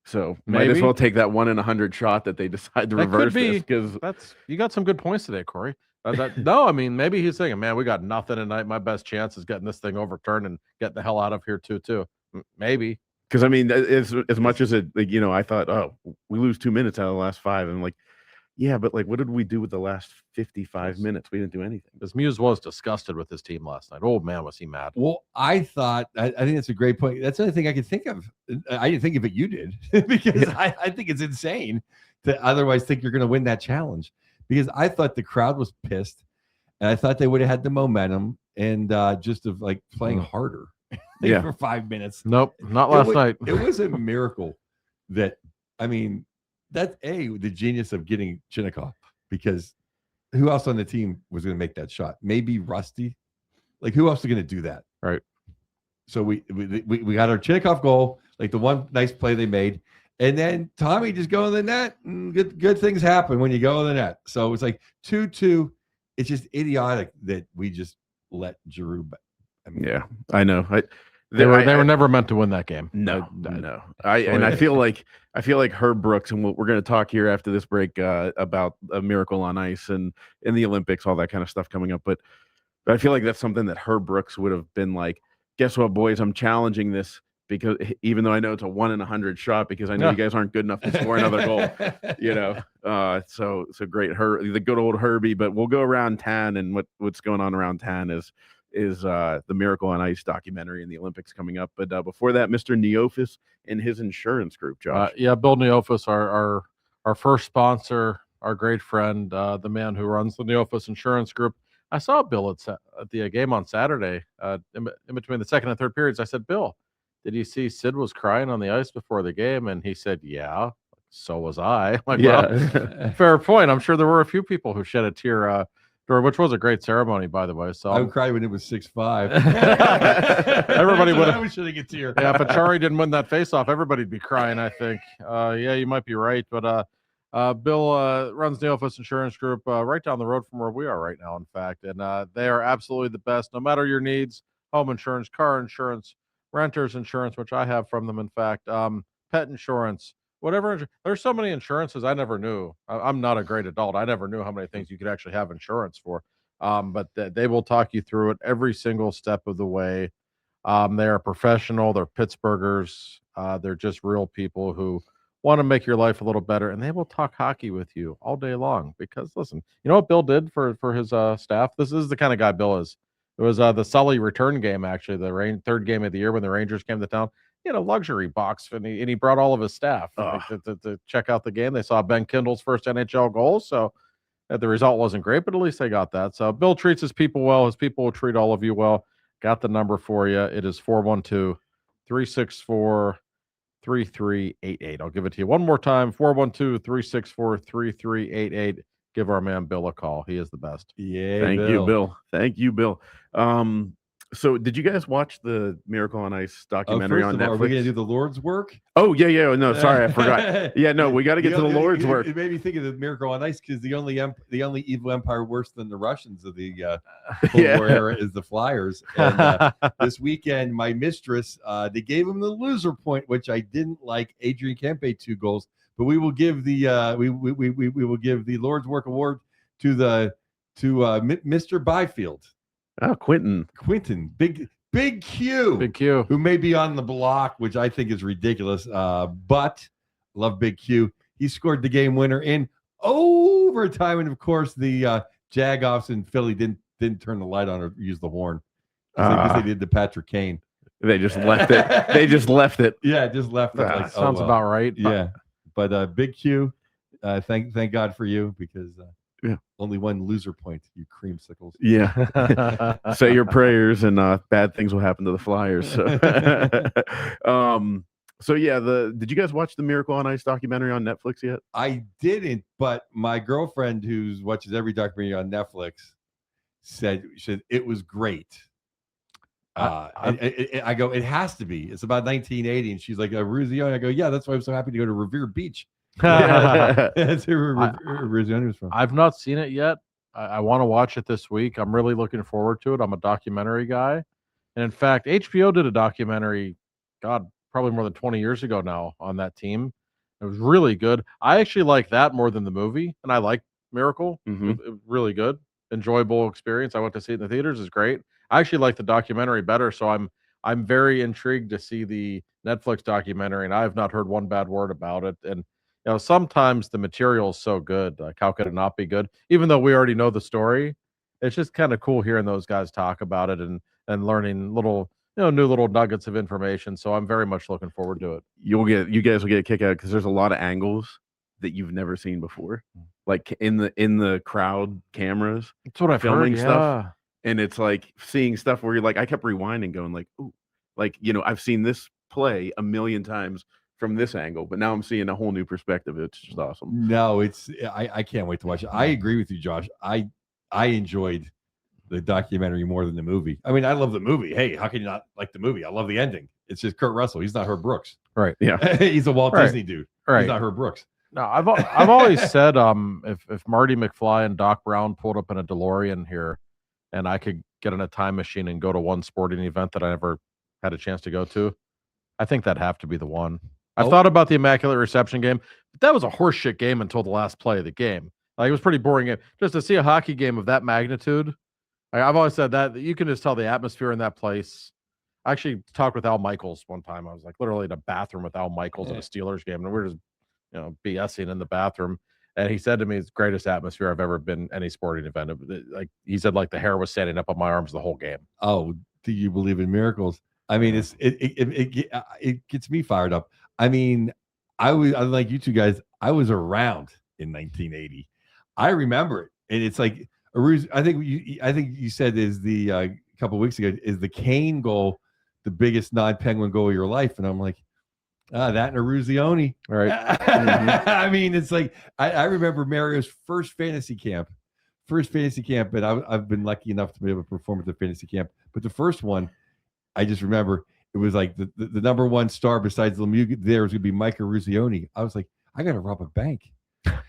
Speaker 1: So might as well take that 1 in 100 shot that they decide to reverse this. Because
Speaker 3: you got some good points today, Corey. No, I mean, maybe he's thinking, man, we got nothing tonight. My best chance is getting this thing overturned and getting the hell out of here too. Maybe.
Speaker 1: Because I mean, as much as it, I thought, oh, we lose 2 minutes out of the last 5, and like, yeah, but like, what did we do with the last 55 minutes? We didn't do anything.
Speaker 3: Because Muse was disgusted with his team last night. Oh man, was he mad?
Speaker 2: Well, I think that's a great point. That's the only thing I could think of. I didn't think of it. You did because I think it's insane to otherwise think you're going to win that challenge. Because I thought the crowd was pissed, and I thought they would have had the momentum and just of like playing harder. For 5 minutes.
Speaker 3: Nope, not last night.
Speaker 2: It was a miracle that, I mean, that's the genius of getting Chinnikov, because who else on the team was going to make that shot? Maybe Rusty. Like, who else is going to do that?
Speaker 3: Right.
Speaker 2: So we got our Chinnikov goal, like the one nice play they made, and then Tommy just go in the net, and good things happen when you go in the net. So it's like 2-2. It's just idiotic that we just let Giroux.
Speaker 1: I mean, yeah, I know.
Speaker 3: They were never meant to win that game.
Speaker 1: No. I feel like Herb Brooks, and we're going to talk here after this break about a Miracle on Ice and in the Olympics, all that kind of stuff coming up. But I feel like that's something that Herb Brooks would have been like, guess what, boys, I'm challenging this, because even though I know it's a 1 in 100 shot, because I know you guys aren't good enough to score another goal. So great, the good old Herbie. But we'll go around town, and what's going on around town is the Miracle on Ice documentary in the Olympics coming up. But before that, Mr. Neofis and his insurance group, Josh.
Speaker 3: Bill Neofis, our first sponsor, our great friend, the man who runs the Neofis Insurance Group. I saw Bill at the game on Saturday, in between the second and third periods. I said, Bill, did you see Sid was crying on the ice before the game? And he said, yeah, so was I. Like, well, fair point. I'm sure there were a few people who shed a tear which was a great ceremony, by the way. So
Speaker 2: I cried when it was 6-5.
Speaker 3: Everybody would have
Speaker 2: shedding a tear.
Speaker 3: Yeah, if Achari didn't win that faceoff, everybody'd be crying, I think. You might be right. But Bill runs the Neofis Insurance Group right down the road from where we are right now, in fact. And they are absolutely the best, no matter your needs: home insurance, car insurance, renter's insurance, which I have from them, in fact, pet insurance. Whatever. There's so many insurances I never knew. I'm not a great adult. I never knew how many things you could actually have insurance for. But they will talk you through it every single step of the way. They are professional. They're Pittsburghers. They're just real people who want to make your life a little better. And they will talk hockey with you all day long. Because, listen, you know what Bill did for his staff? This is the kind of guy Bill is. It was the Sully return game, actually, the third game of the year when the Rangers came to town. He had a luxury box, and he brought all of his staff to check out the game. They saw Ben Kindle's first NHL goal, so the result wasn't great, but at least they got that. So Bill treats his people well. His people will treat all of you well. Got the number for you. It is 412-364-3388. I'll give it to you one more time, 412-364-3388. Give our man Bill a call. He is the best.
Speaker 2: Yeah,
Speaker 1: Thank you, Bill. So, did you guys watch the Miracle on Ice
Speaker 2: Oh,
Speaker 1: documentary
Speaker 2: first
Speaker 1: on
Speaker 2: of all, are we
Speaker 1: Netflix?
Speaker 2: gonna do the Lord's work?
Speaker 1: Oh yeah. No, sorry, I forgot. Yeah, no, we got to get to the Lord's work.
Speaker 2: It made me think of the Miracle on Ice because the only evil empire worse than the Russians of the Cold War era is the Flyers. And this weekend, my mistress, they gave him the loser point, which I didn't like. Adrian Kempe 2 goals, but we will give the we will give the Lord's Work Award to Mr. Byfield.
Speaker 1: Oh, Quentin,
Speaker 2: Big Q.
Speaker 3: Big Q.
Speaker 2: Who may be on the block, which I think is ridiculous. But love Big Q. He scored the game winner in overtime, and of course the Jagoffs in Philly didn't turn the light on or use the horn because they did the Patrick Kane.
Speaker 1: They just left it. They just left it.
Speaker 2: Yeah, just left it. Like,
Speaker 3: Sounds about right.
Speaker 2: Yeah, but Big Q, thank God for you because.
Speaker 1: Yeah.
Speaker 2: Only one loser point, you creamsicles.
Speaker 1: Yeah. Say your prayers and bad things will happen to the Flyers. So, so yeah, did you guys watch the Miracle on Ice documentary on Netflix yet?
Speaker 2: I didn't, but my girlfriend who watches every documentary on Netflix said it was great. I go, it has to be. It's about 1980, and she's like, Ruzioni. I go, yeah, that's why I'm so happy to go to Revere Beach. That's where Ruzioni was from.
Speaker 3: I've not seen it yet. I want to watch it this week. I'm really looking forward to it. I'm a documentary guy. And in fact, HBO did a documentary, God, probably more than 20 years ago now on that team. It was really good. I actually like that more than the movie, and I like Miracle.
Speaker 1: Mhm.
Speaker 3: It was really good. Enjoyable experience. I went to see it in the theaters. It's great. I actually like the documentary better, so I'm very intrigued to see the Netflix documentary, and I have not heard one bad word about it. And sometimes the material is so good. Like, how could it not be good? Even though we already know the story, it's just kind of cool hearing those guys talk about it and learning little, new little nuggets of information. So I'm very much looking forward to it.
Speaker 1: You guys will get a kick out because there's a lot of angles that you've never seen before, like in the crowd cameras.
Speaker 3: That's what I've
Speaker 1: filming
Speaker 3: heard,
Speaker 1: stuff, and it's like seeing stuff where you're like, I kept rewinding, going like, ooh, like I've seen this play a million times from this angle, but now I'm seeing a whole new perspective. It's just awesome.
Speaker 2: No, I can't wait to watch it. I agree with you, Josh. I enjoyed the documentary more than the movie. I mean, I love the movie. Hey, how can you not like the movie? I love the ending. It's just Kurt Russell. He's not Herb Brooks.
Speaker 3: Right.
Speaker 1: Yeah.
Speaker 2: He's a Walt Disney dude.
Speaker 3: Right.
Speaker 2: He's not Herb Brooks.
Speaker 3: No, I've always said if Marty McFly and Doc Brown pulled up in a DeLorean here, and I could get in a time machine and go to one sporting event that I never had a chance to go to, I think that'd have to be the one. I've thought about the Immaculate Reception game, but that was a horseshit game until the last play of the game. Like, it was a pretty boring game. Just to see a hockey game of that magnitude, I've always said that you can just tell the atmosphere in that place. I actually talked with Al Michaels one time. I was like literally in a bathroom with Al Michaels at a Steelers game, and we were just BSing in the bathroom. And he said to me, it's the greatest atmosphere I've ever been any sporting event. Like, he said, like, the hair was standing up on my arms the whole game.
Speaker 2: Oh, do you believe in miracles? I mean, it gets me fired up. I mean, I like you two guys. I was around in 1980. I remember it, and it's like I think you said is the a couple of weeks ago is the Kane goal the biggest non-Penguin goal of your life, and I'm like, that and a Ruzioni.
Speaker 3: Right.
Speaker 2: I mean, it's like I remember Mario's first fantasy camp, but I've been lucky enough to be able to perform at the fantasy camp. But the first one, I just remember it was like the number one star besides Lemieux there was going to be Micah Ruzioni. I was like, I got to rob a bank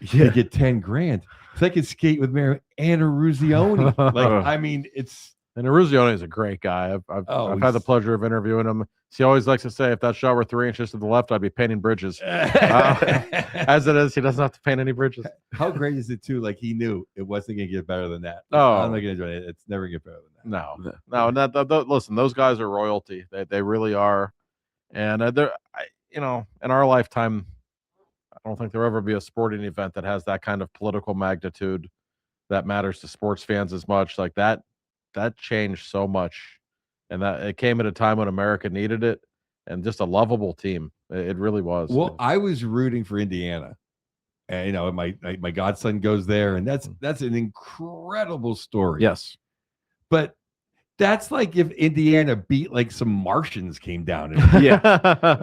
Speaker 2: to get 10 grand so I could skate with Mario and a Ruzioni. Like, I mean, it's.
Speaker 3: And Ruzioni is a great guy. I've had the pleasure of interviewing him. He always likes to say, if that shot were 3 inches to the left, I'd be painting bridges. As it is, he doesn't have to paint any bridges.
Speaker 2: How great is it, too? Like, he knew it wasn't going to get better than that.
Speaker 3: No.
Speaker 2: I'm not going to enjoy it. It's never going to get better than that.
Speaker 3: No. And listen, those guys are royalty. They really are. And in our lifetime, I don't think there'll ever be a sporting event that has that kind of political magnitude that matters to sports fans as much. Like that changed so much, and that it came at a time when America needed it, and just a lovable team. It really was.
Speaker 2: Well, I was rooting for Indiana, and my godson goes there, and that's an incredible story.
Speaker 3: Yes,
Speaker 2: but that's like if Indiana beat like some Martians came down.
Speaker 1: Yeah.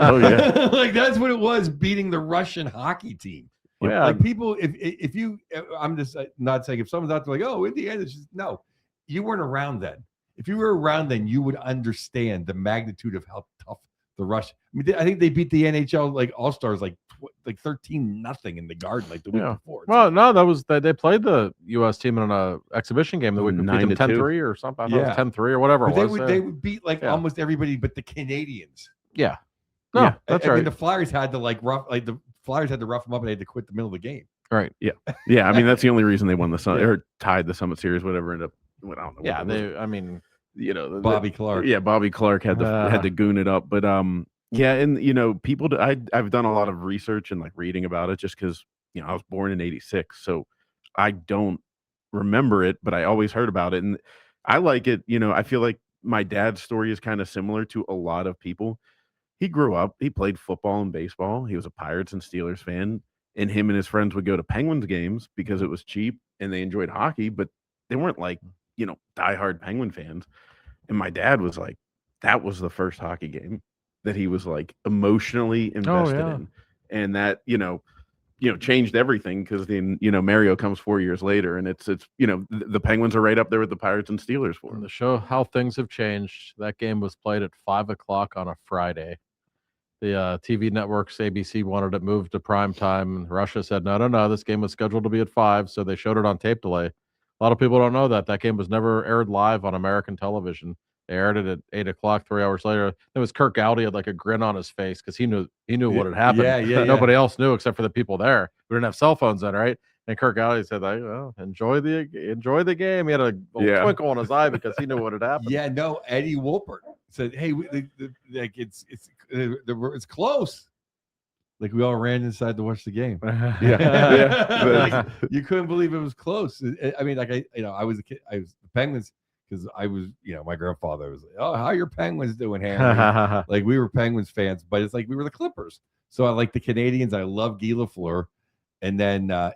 Speaker 1: Oh yeah.
Speaker 2: Like that's what it was, beating the Russian hockey team.
Speaker 3: Yeah.
Speaker 2: Like people, if you, I'm just not saying if someone's out there like, oh, Indiana's just no. You weren't around then. if you were around then, you would understand the magnitude of how tough the Rush. I mean, I think they beat the NHL like All Stars like 13-0 in the Garden like the week before.
Speaker 3: Well, no, that was they played the U.S. team in an exhibition game that we beat them
Speaker 1: 9-2
Speaker 3: or something. I thought it was 10-3 or whatever
Speaker 2: but
Speaker 3: it was.
Speaker 2: They would beat like almost everybody but the Canadians.
Speaker 3: Yeah, no, that's right.
Speaker 2: I mean, the Flyers had to the Flyers had to rough them up and they had to quit the middle of the game.
Speaker 3: Right.
Speaker 1: Yeah. I mean, that's the only reason they won the Summit or tied the Summit Series, whatever ended up. I don't know.
Speaker 3: Yeah, I mean,
Speaker 2: Bobby Clark.
Speaker 1: Yeah, Bobby Clark had to goon it up, but yeah, and people. I've done a lot of research and like reading about it just because I was born in '86, so I don't remember it, but I always heard about it, and I like it. I feel like my dad's story is kind of similar to a lot of people. He grew up, he played football and baseball. He was a Pirates and Steelers fan, and him and his friends would go to Penguins games because it was cheap and they enjoyed hockey, but they weren't like diehard Penguin fans. And my dad was like, that was the first hockey game that he was like emotionally invested in, and that changed everything because then Mario comes 4 years later, and it's the Penguins are right up there with the Pirates and Steelers for him.
Speaker 3: To show how things have changed, that game was played at 5:00 on a Friday. The TV networks, ABC wanted it moved to prime time. Russia said no, this game was scheduled to be at 5, so they showed it on tape delay. A lot of people don't know that game was never aired live on American television. They aired it at 8:00. 3 hours later, it was Kirk Gowdy had like a grin on his face because he knew what had happened.
Speaker 2: Yeah.
Speaker 3: Nobody else knew except for the people there. We didn't have cell phones then, right? And Kirk Gowdy said, well, enjoy the game. He had a twinkle in his eye because he knew what had happened.
Speaker 2: Yeah, no, Eddie Wolpert said, hey, it's close. Like we all ran inside to watch the game.
Speaker 1: Yeah.
Speaker 2: You couldn't believe it was close. I mean, like I was a kid. I was the Penguins because I was, my grandfather was like, oh, how are your Penguins doing, Harry? Like we were Penguins fans, but it's like we were the Clippers. So I like the Canadians. I love Guy Lafleur, and then I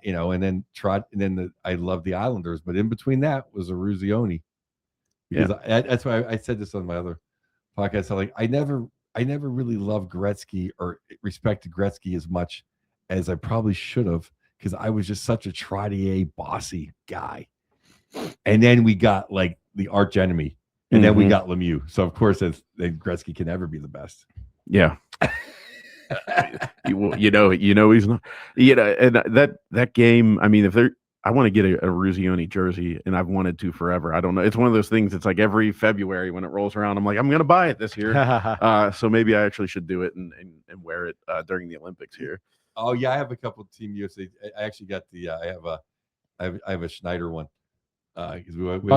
Speaker 2: love the Islanders. But in between that was Eruzione. Because that's why I said this on my other podcast. I never really loved Gretzky or respected Gretzky as much as I probably should have because I was just such a Trottier bossy guy. And then we got like the arch enemy, and then we got Lemieux. So of course, Gretzky can never be the best.
Speaker 1: Yeah. he's not. And that game. I mean, I want to get a Eruzione jersey, and I've wanted to forever. I don't know. It's one of those things. It's like every February when it rolls around, I'm like, I'm going to buy it this year. So maybe I actually should do it and wear it during the Olympics here.
Speaker 2: Oh yeah, I have a couple of Team USA. I actually got the. I have a Schneider one.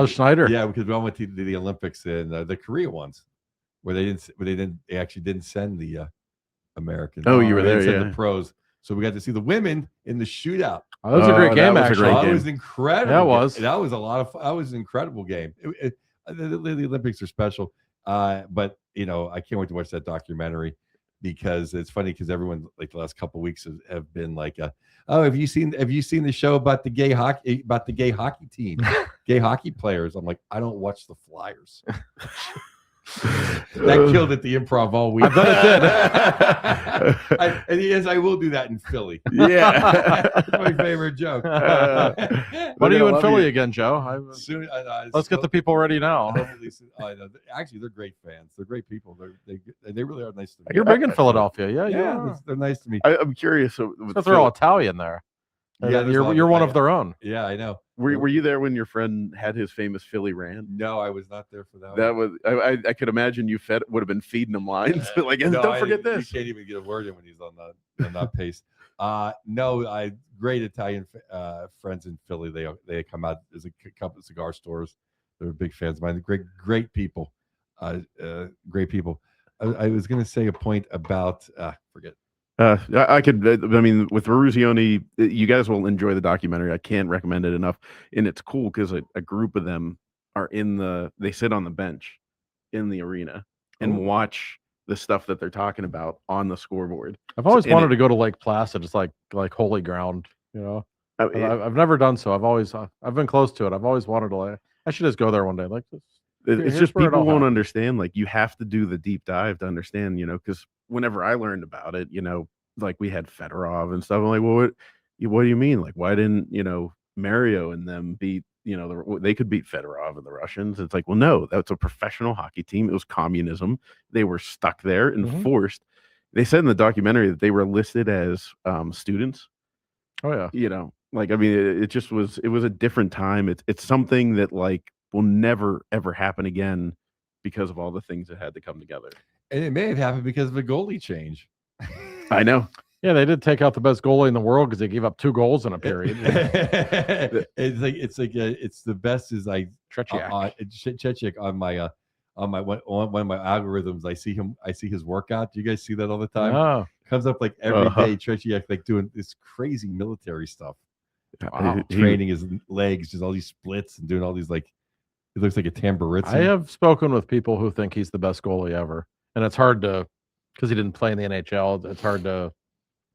Speaker 3: Schneider.
Speaker 2: Yeah, because we all went to the Olympics and the Korea ones, where they actually didn't send the Americans.
Speaker 1: Oh, you were there, yeah.
Speaker 2: The pros. So we got to see the women in the shootout.
Speaker 3: Oh, that was a great game, actually.
Speaker 2: It was incredible.
Speaker 3: Yeah, it was.
Speaker 2: That was a lot of fun. That was an incredible game. The Olympics are special. But I can't wait to watch that documentary because it's funny because everyone like the last couple of weeks have been like, oh, have you seen the show about the gay hockey team, gay hockey players? I'm like, I don't watch the Flyers. That killed at the Improv all week.
Speaker 3: I bet it
Speaker 2: did. Yes, I will do that in Philly.
Speaker 1: Yeah,
Speaker 2: that's my favorite joke.
Speaker 3: When are you in Philly again, Joe?
Speaker 2: Soon.
Speaker 3: Let's get the people ready now.
Speaker 2: Actually, they're great fans. They're great people. They really are nice to me.
Speaker 3: You're big in Philadelphia, yeah.
Speaker 2: They're nice to me.
Speaker 1: I'm curious.
Speaker 3: Because they're all Italian there. Yeah, you're one of their own.
Speaker 2: Yeah, I know.
Speaker 1: Were you there when your friend had his famous Philly rant?
Speaker 2: No, I was not there for that.
Speaker 1: That was I could imagine you would have been feeding him lines like,
Speaker 2: no,
Speaker 1: don't forget this.
Speaker 2: You can't even get a word in when he's on that pace. No, I great Italian friends in Philly. They come out as a couple of cigar stores. They're big fans of mine. Great people. Great people. I was going to say a point about forget.
Speaker 1: I could. I mean, with Eruzione, you guys will enjoy the documentary. I can't recommend it enough, and it's cool because a group of them are they sit on the bench in the arena and watch the stuff that they're talking about on the scoreboard.
Speaker 3: I've always wanted to go to Lake Placid. It's like holy ground, I've never done so. I've been close to it. I've always wanted to. I should just go there one day. Like this.
Speaker 1: It's just people won't understand. Like you have to do the deep dive to understand. Because whenever I learned about it, like we had Fedorov and stuff. I'm like, well, what do you mean? Like, why didn't Mario and them beat, they could beat Fedorov and the Russians. It's like, well, no, that's a professional hockey team. It was communism. They were stuck there and
Speaker 3: Mhm.
Speaker 1: forced. They said in the documentary that they were listed as students.
Speaker 3: Oh yeah.
Speaker 1: Like, I mean, it was a different time. It's something that like will never ever happen again because of all the things that had to come together.
Speaker 2: And it may have happened because of a goalie change.
Speaker 1: I know.
Speaker 3: Yeah, they did take out the best goalie in the world because they gave up 2 goals in a period.
Speaker 2: It's the best is Tretiak on one of my algorithms. I see his workout. Do you guys see that all the time?
Speaker 3: Oh,
Speaker 2: Comes up like every day. Tretiak like doing this crazy military stuff.
Speaker 3: wow.
Speaker 2: Training his legs, just all these splits and doing all these like it looks like a tambourine.
Speaker 3: I have spoken with people who think he's the best goalie ever, and it's hard to because he didn't play in the NHL. It's hard to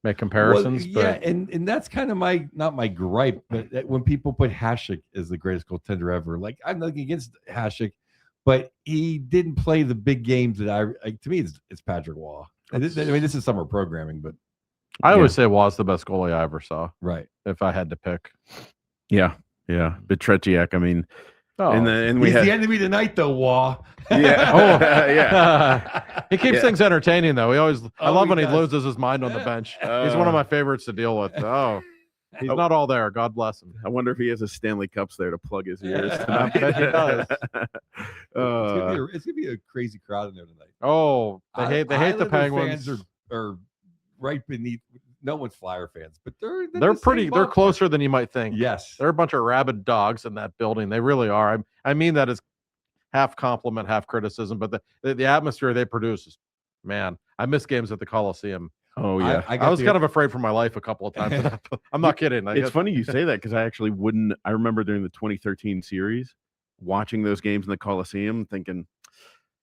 Speaker 3: make comparisons.
Speaker 2: Well, yeah,
Speaker 3: but
Speaker 2: and that's kind of not my gripe, but when people put Hasek as the greatest goaltender ever, like I'm not against Hasek, but he didn't play the big games that to me it's Patrick Waugh. This is summer programming, but
Speaker 3: I always say Waugh's the best goalie I ever saw.
Speaker 2: Right.
Speaker 3: If I had to pick.
Speaker 1: Yeah. But Tretiak, I mean,
Speaker 2: and he's the enemy tonight, though. Waugh.
Speaker 1: Yeah.
Speaker 3: Yeah. He keeps things entertaining, though. I love when he
Speaker 2: does.
Speaker 3: loses his mind on the bench. He's one of my favorites to deal with. He's not all there. God bless him.
Speaker 1: I wonder if he has a Stanley Cups there to plug his ears tonight.
Speaker 3: I bet he does.
Speaker 2: It's gonna be a crazy crowd in there tonight.
Speaker 3: Oh, they hate the
Speaker 2: Islander
Speaker 3: Penguins.
Speaker 2: Fans are right beneath. No one's Flyer fans, but
Speaker 3: they're pretty. They're closer than you might think.
Speaker 2: Yes,
Speaker 3: they're a bunch of rabid dogs in that building. They really are. I mean that as half compliment, half criticism. But the atmosphere they produce is, man. I miss games at the Coliseum.
Speaker 1: Oh yeah,
Speaker 3: I was kind of afraid for my life a couple of times. I'm not kidding.
Speaker 1: It's funny you say that because I actually wouldn't. I remember during the 2013 series, watching those games in the Coliseum, thinking,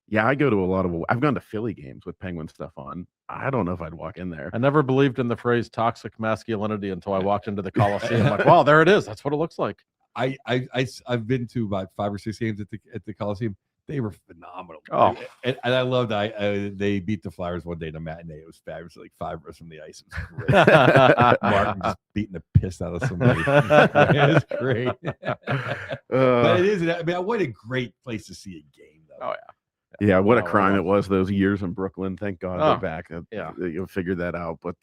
Speaker 1: yeah, I go to a lot of. I've gone to Philly games with Penguin stuff on. I don't know if I'd walk in there.
Speaker 3: I never believed in the phrase toxic masculinity until I walked into the Coliseum. Like, wow, there it is. That's what it looks like.
Speaker 2: I've been to about 5 or 6 games at the Coliseum. They were phenomenal.
Speaker 3: Oh,
Speaker 2: and I loved they beat the Flyers one day in a matinee. It was fabulous. Like 5 of us from the ice. It was great. Martin just beating the piss out of somebody. It was great. But it is. I mean, what a great place to see a game, though.
Speaker 3: Oh yeah.
Speaker 1: Yeah, what a crime it was those years in Brooklyn. Thank God they're back.
Speaker 3: Yeah,
Speaker 1: you'll figure that out. But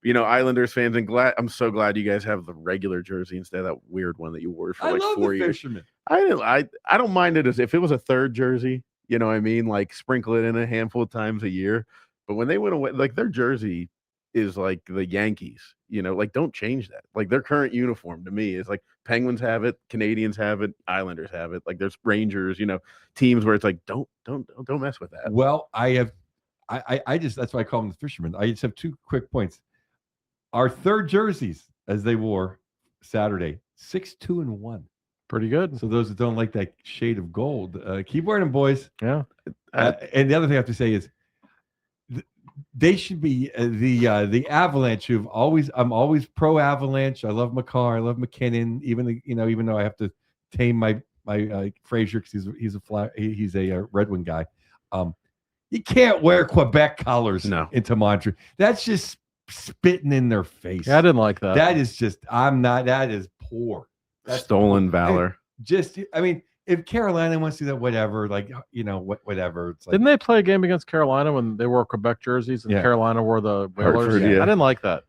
Speaker 1: Islanders fans, and I'm so glad you guys have the regular jersey instead of that weird one that you wore for like 4 years.
Speaker 2: Fisherman.
Speaker 1: I don't mind it as if it was a third jersey. You know what I mean? Like sprinkle it in a handful of times a year. But when they went away, like their jersey is like the Yankees. Like don't change that. Like their current uniform to me is like Penguins have it, Canadians have it, Islanders have it. Like there's Rangers, teams where it's like don't mess with that.
Speaker 2: Well, I just that's why I call them the fishermen. I just have 2 quick points. Our third jerseys as they wore Saturday, 6-2-1.
Speaker 3: Pretty good.
Speaker 2: So those that don't like that shade of gold, keep wearing them, boys.
Speaker 3: Yeah.
Speaker 2: And the other thing I have to say is they should be the Avalanche. I'm always pro Avalanche. I love McCarr. I love McKinnon. Even though I have to tame my Frazier because he's a Red Wing guy. You can't wear Quebec colors into Montreal. That's just spitting in their face.
Speaker 3: Yeah, I didn't like that.
Speaker 2: That is just that is poor. That's
Speaker 1: stolen valor.
Speaker 2: If Carolina wants to do that, whatever, whatever. It's like,
Speaker 3: didn't they play a game against Carolina when they wore Quebec jerseys and Carolina wore the Whalers?
Speaker 1: Hartford, yeah.
Speaker 3: I didn't like that.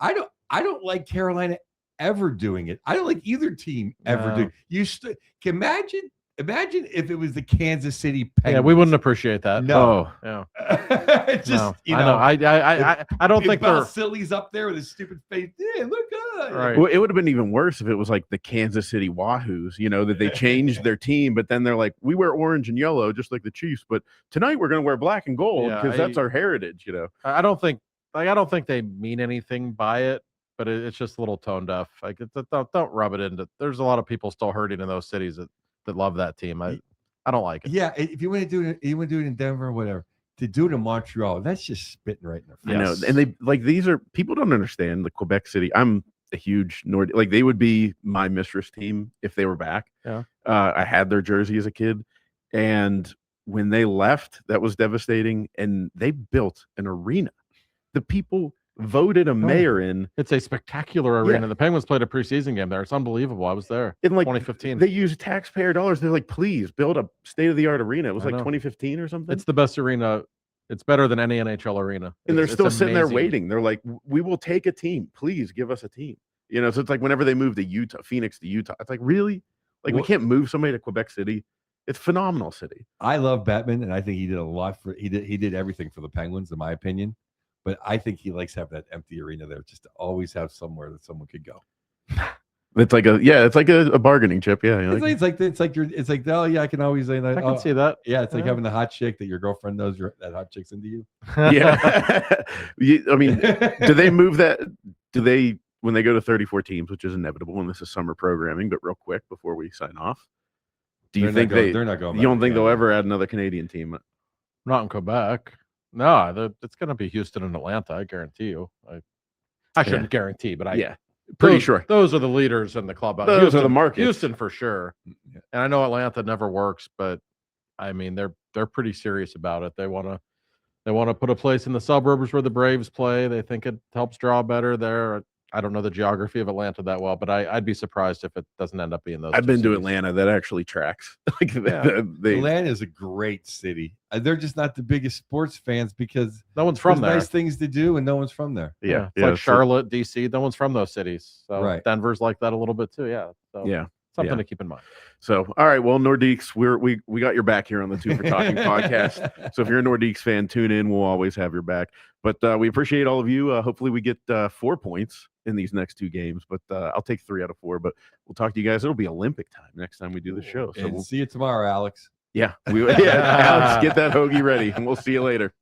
Speaker 2: I don't like Carolina ever doing it. I don't like either team ever doing it. Imagine if it was the Kansas City Penguins.
Speaker 3: Yeah, we wouldn't appreciate that.
Speaker 2: No.
Speaker 3: Yeah.
Speaker 2: I
Speaker 3: don't think they're
Speaker 2: silly's up there with his stupid face. Yeah, look good.
Speaker 3: Right.
Speaker 1: Well, it would have been even worse if it was like the Kansas City Wahoos, that they changed their team, but then they're like, we wear orange and yellow just like the Chiefs, but tonight we're going to wear black and gold because that's our heritage,
Speaker 3: I don't think they mean anything by it, but it's just a little tone deaf. Like don't rub it into. There's a lot of people still hurting in those cities that love that team. I don't like it.
Speaker 2: Yeah, if you want to do it, in Denver or whatever. To do it in Montreal, that's just spitting right in their face.
Speaker 1: I know, and they like these are people don't understand the Quebec City. I'm a huge like they would be my mistress team if they were back.
Speaker 3: Yeah,
Speaker 1: I had their jersey as a kid, and when they left, that was devastating. And they built an arena. The people voted a mayor in.
Speaker 3: It's a spectacular arena.
Speaker 1: Yeah.
Speaker 3: The Penguins played a preseason game there. It's unbelievable. I was there.
Speaker 1: In like
Speaker 3: 2015.
Speaker 1: They use taxpayer dollars. They're like, please build a state-of-the-art arena. It was
Speaker 3: I
Speaker 1: like
Speaker 3: know.
Speaker 1: 2015 or something.
Speaker 3: It's the best arena. It's better than any NHL arena.
Speaker 1: And they're
Speaker 3: It's
Speaker 1: still sitting there
Speaker 3: amazing.
Speaker 1: waiting. They're like, we will take a team. Please give us a team. You know, so it's like whenever they move to Phoenix to Utah, it's like, really? Like, we can't move somebody to Quebec City. It's a phenomenal city.
Speaker 2: I love Bettman, and I think he did a lot for he did everything for the Penguins, in my opinion. But I think he likes having that empty arena there, just to always have somewhere that someone could go.
Speaker 1: It's like a bargaining chip. Yeah,
Speaker 2: It's like oh yeah, I can always say that.
Speaker 3: I can see that.
Speaker 2: Yeah, it's like having the hot chick that your girlfriend knows that hot chick's into you.
Speaker 1: Yeah. I mean, do they move that? Do they, when they go to 34 teams, which is inevitable, and this is summer programming, but real quick before we sign off, do you think
Speaker 2: they're not going?
Speaker 1: You don't think they'll ever add another Canadian team?
Speaker 3: Not in Quebec. No, it's going to be Houston and Atlanta. I guarantee you. I shouldn't guarantee, but
Speaker 1: pretty sure
Speaker 3: those are the leaders in the club.
Speaker 1: Those
Speaker 3: Houston,
Speaker 1: are the markets.
Speaker 3: Houston for sure.
Speaker 2: Yeah.
Speaker 3: And I know Atlanta never works, but I mean they're pretty serious about it. They want to put a place in the suburbs where the Braves play. They think it helps draw better there. I don't know the geography of Atlanta that well, but I'd be surprised if it doesn't end up being those.
Speaker 1: I've been to
Speaker 3: cities.
Speaker 1: Atlanta. That actually tracks. Like
Speaker 2: Atlanta is a great city. They're just not the biggest sports fans because
Speaker 3: no one's from there.
Speaker 2: Nice things to do, and no one's from there.
Speaker 1: Yeah,
Speaker 3: it's like Charlotte, DC. No one's from those cities. So
Speaker 2: right.
Speaker 3: Denver's like that a little bit too. Yeah. So something to keep in mind.
Speaker 1: So, all right. Well, Nordiques, we got your back here on the Two for Talking podcast. So if you're a Nordiques fan, tune in. We'll always have your back. But we appreciate all of you. Hopefully we get 4 points in these next 2 games. But I'll take 3 out of 4. But we'll talk to you guys. It'll be Olympic time next time we do the show. So
Speaker 2: we'll see you tomorrow, Alex.
Speaker 1: Yeah. Alex, get that hoagie ready, and we'll see you later.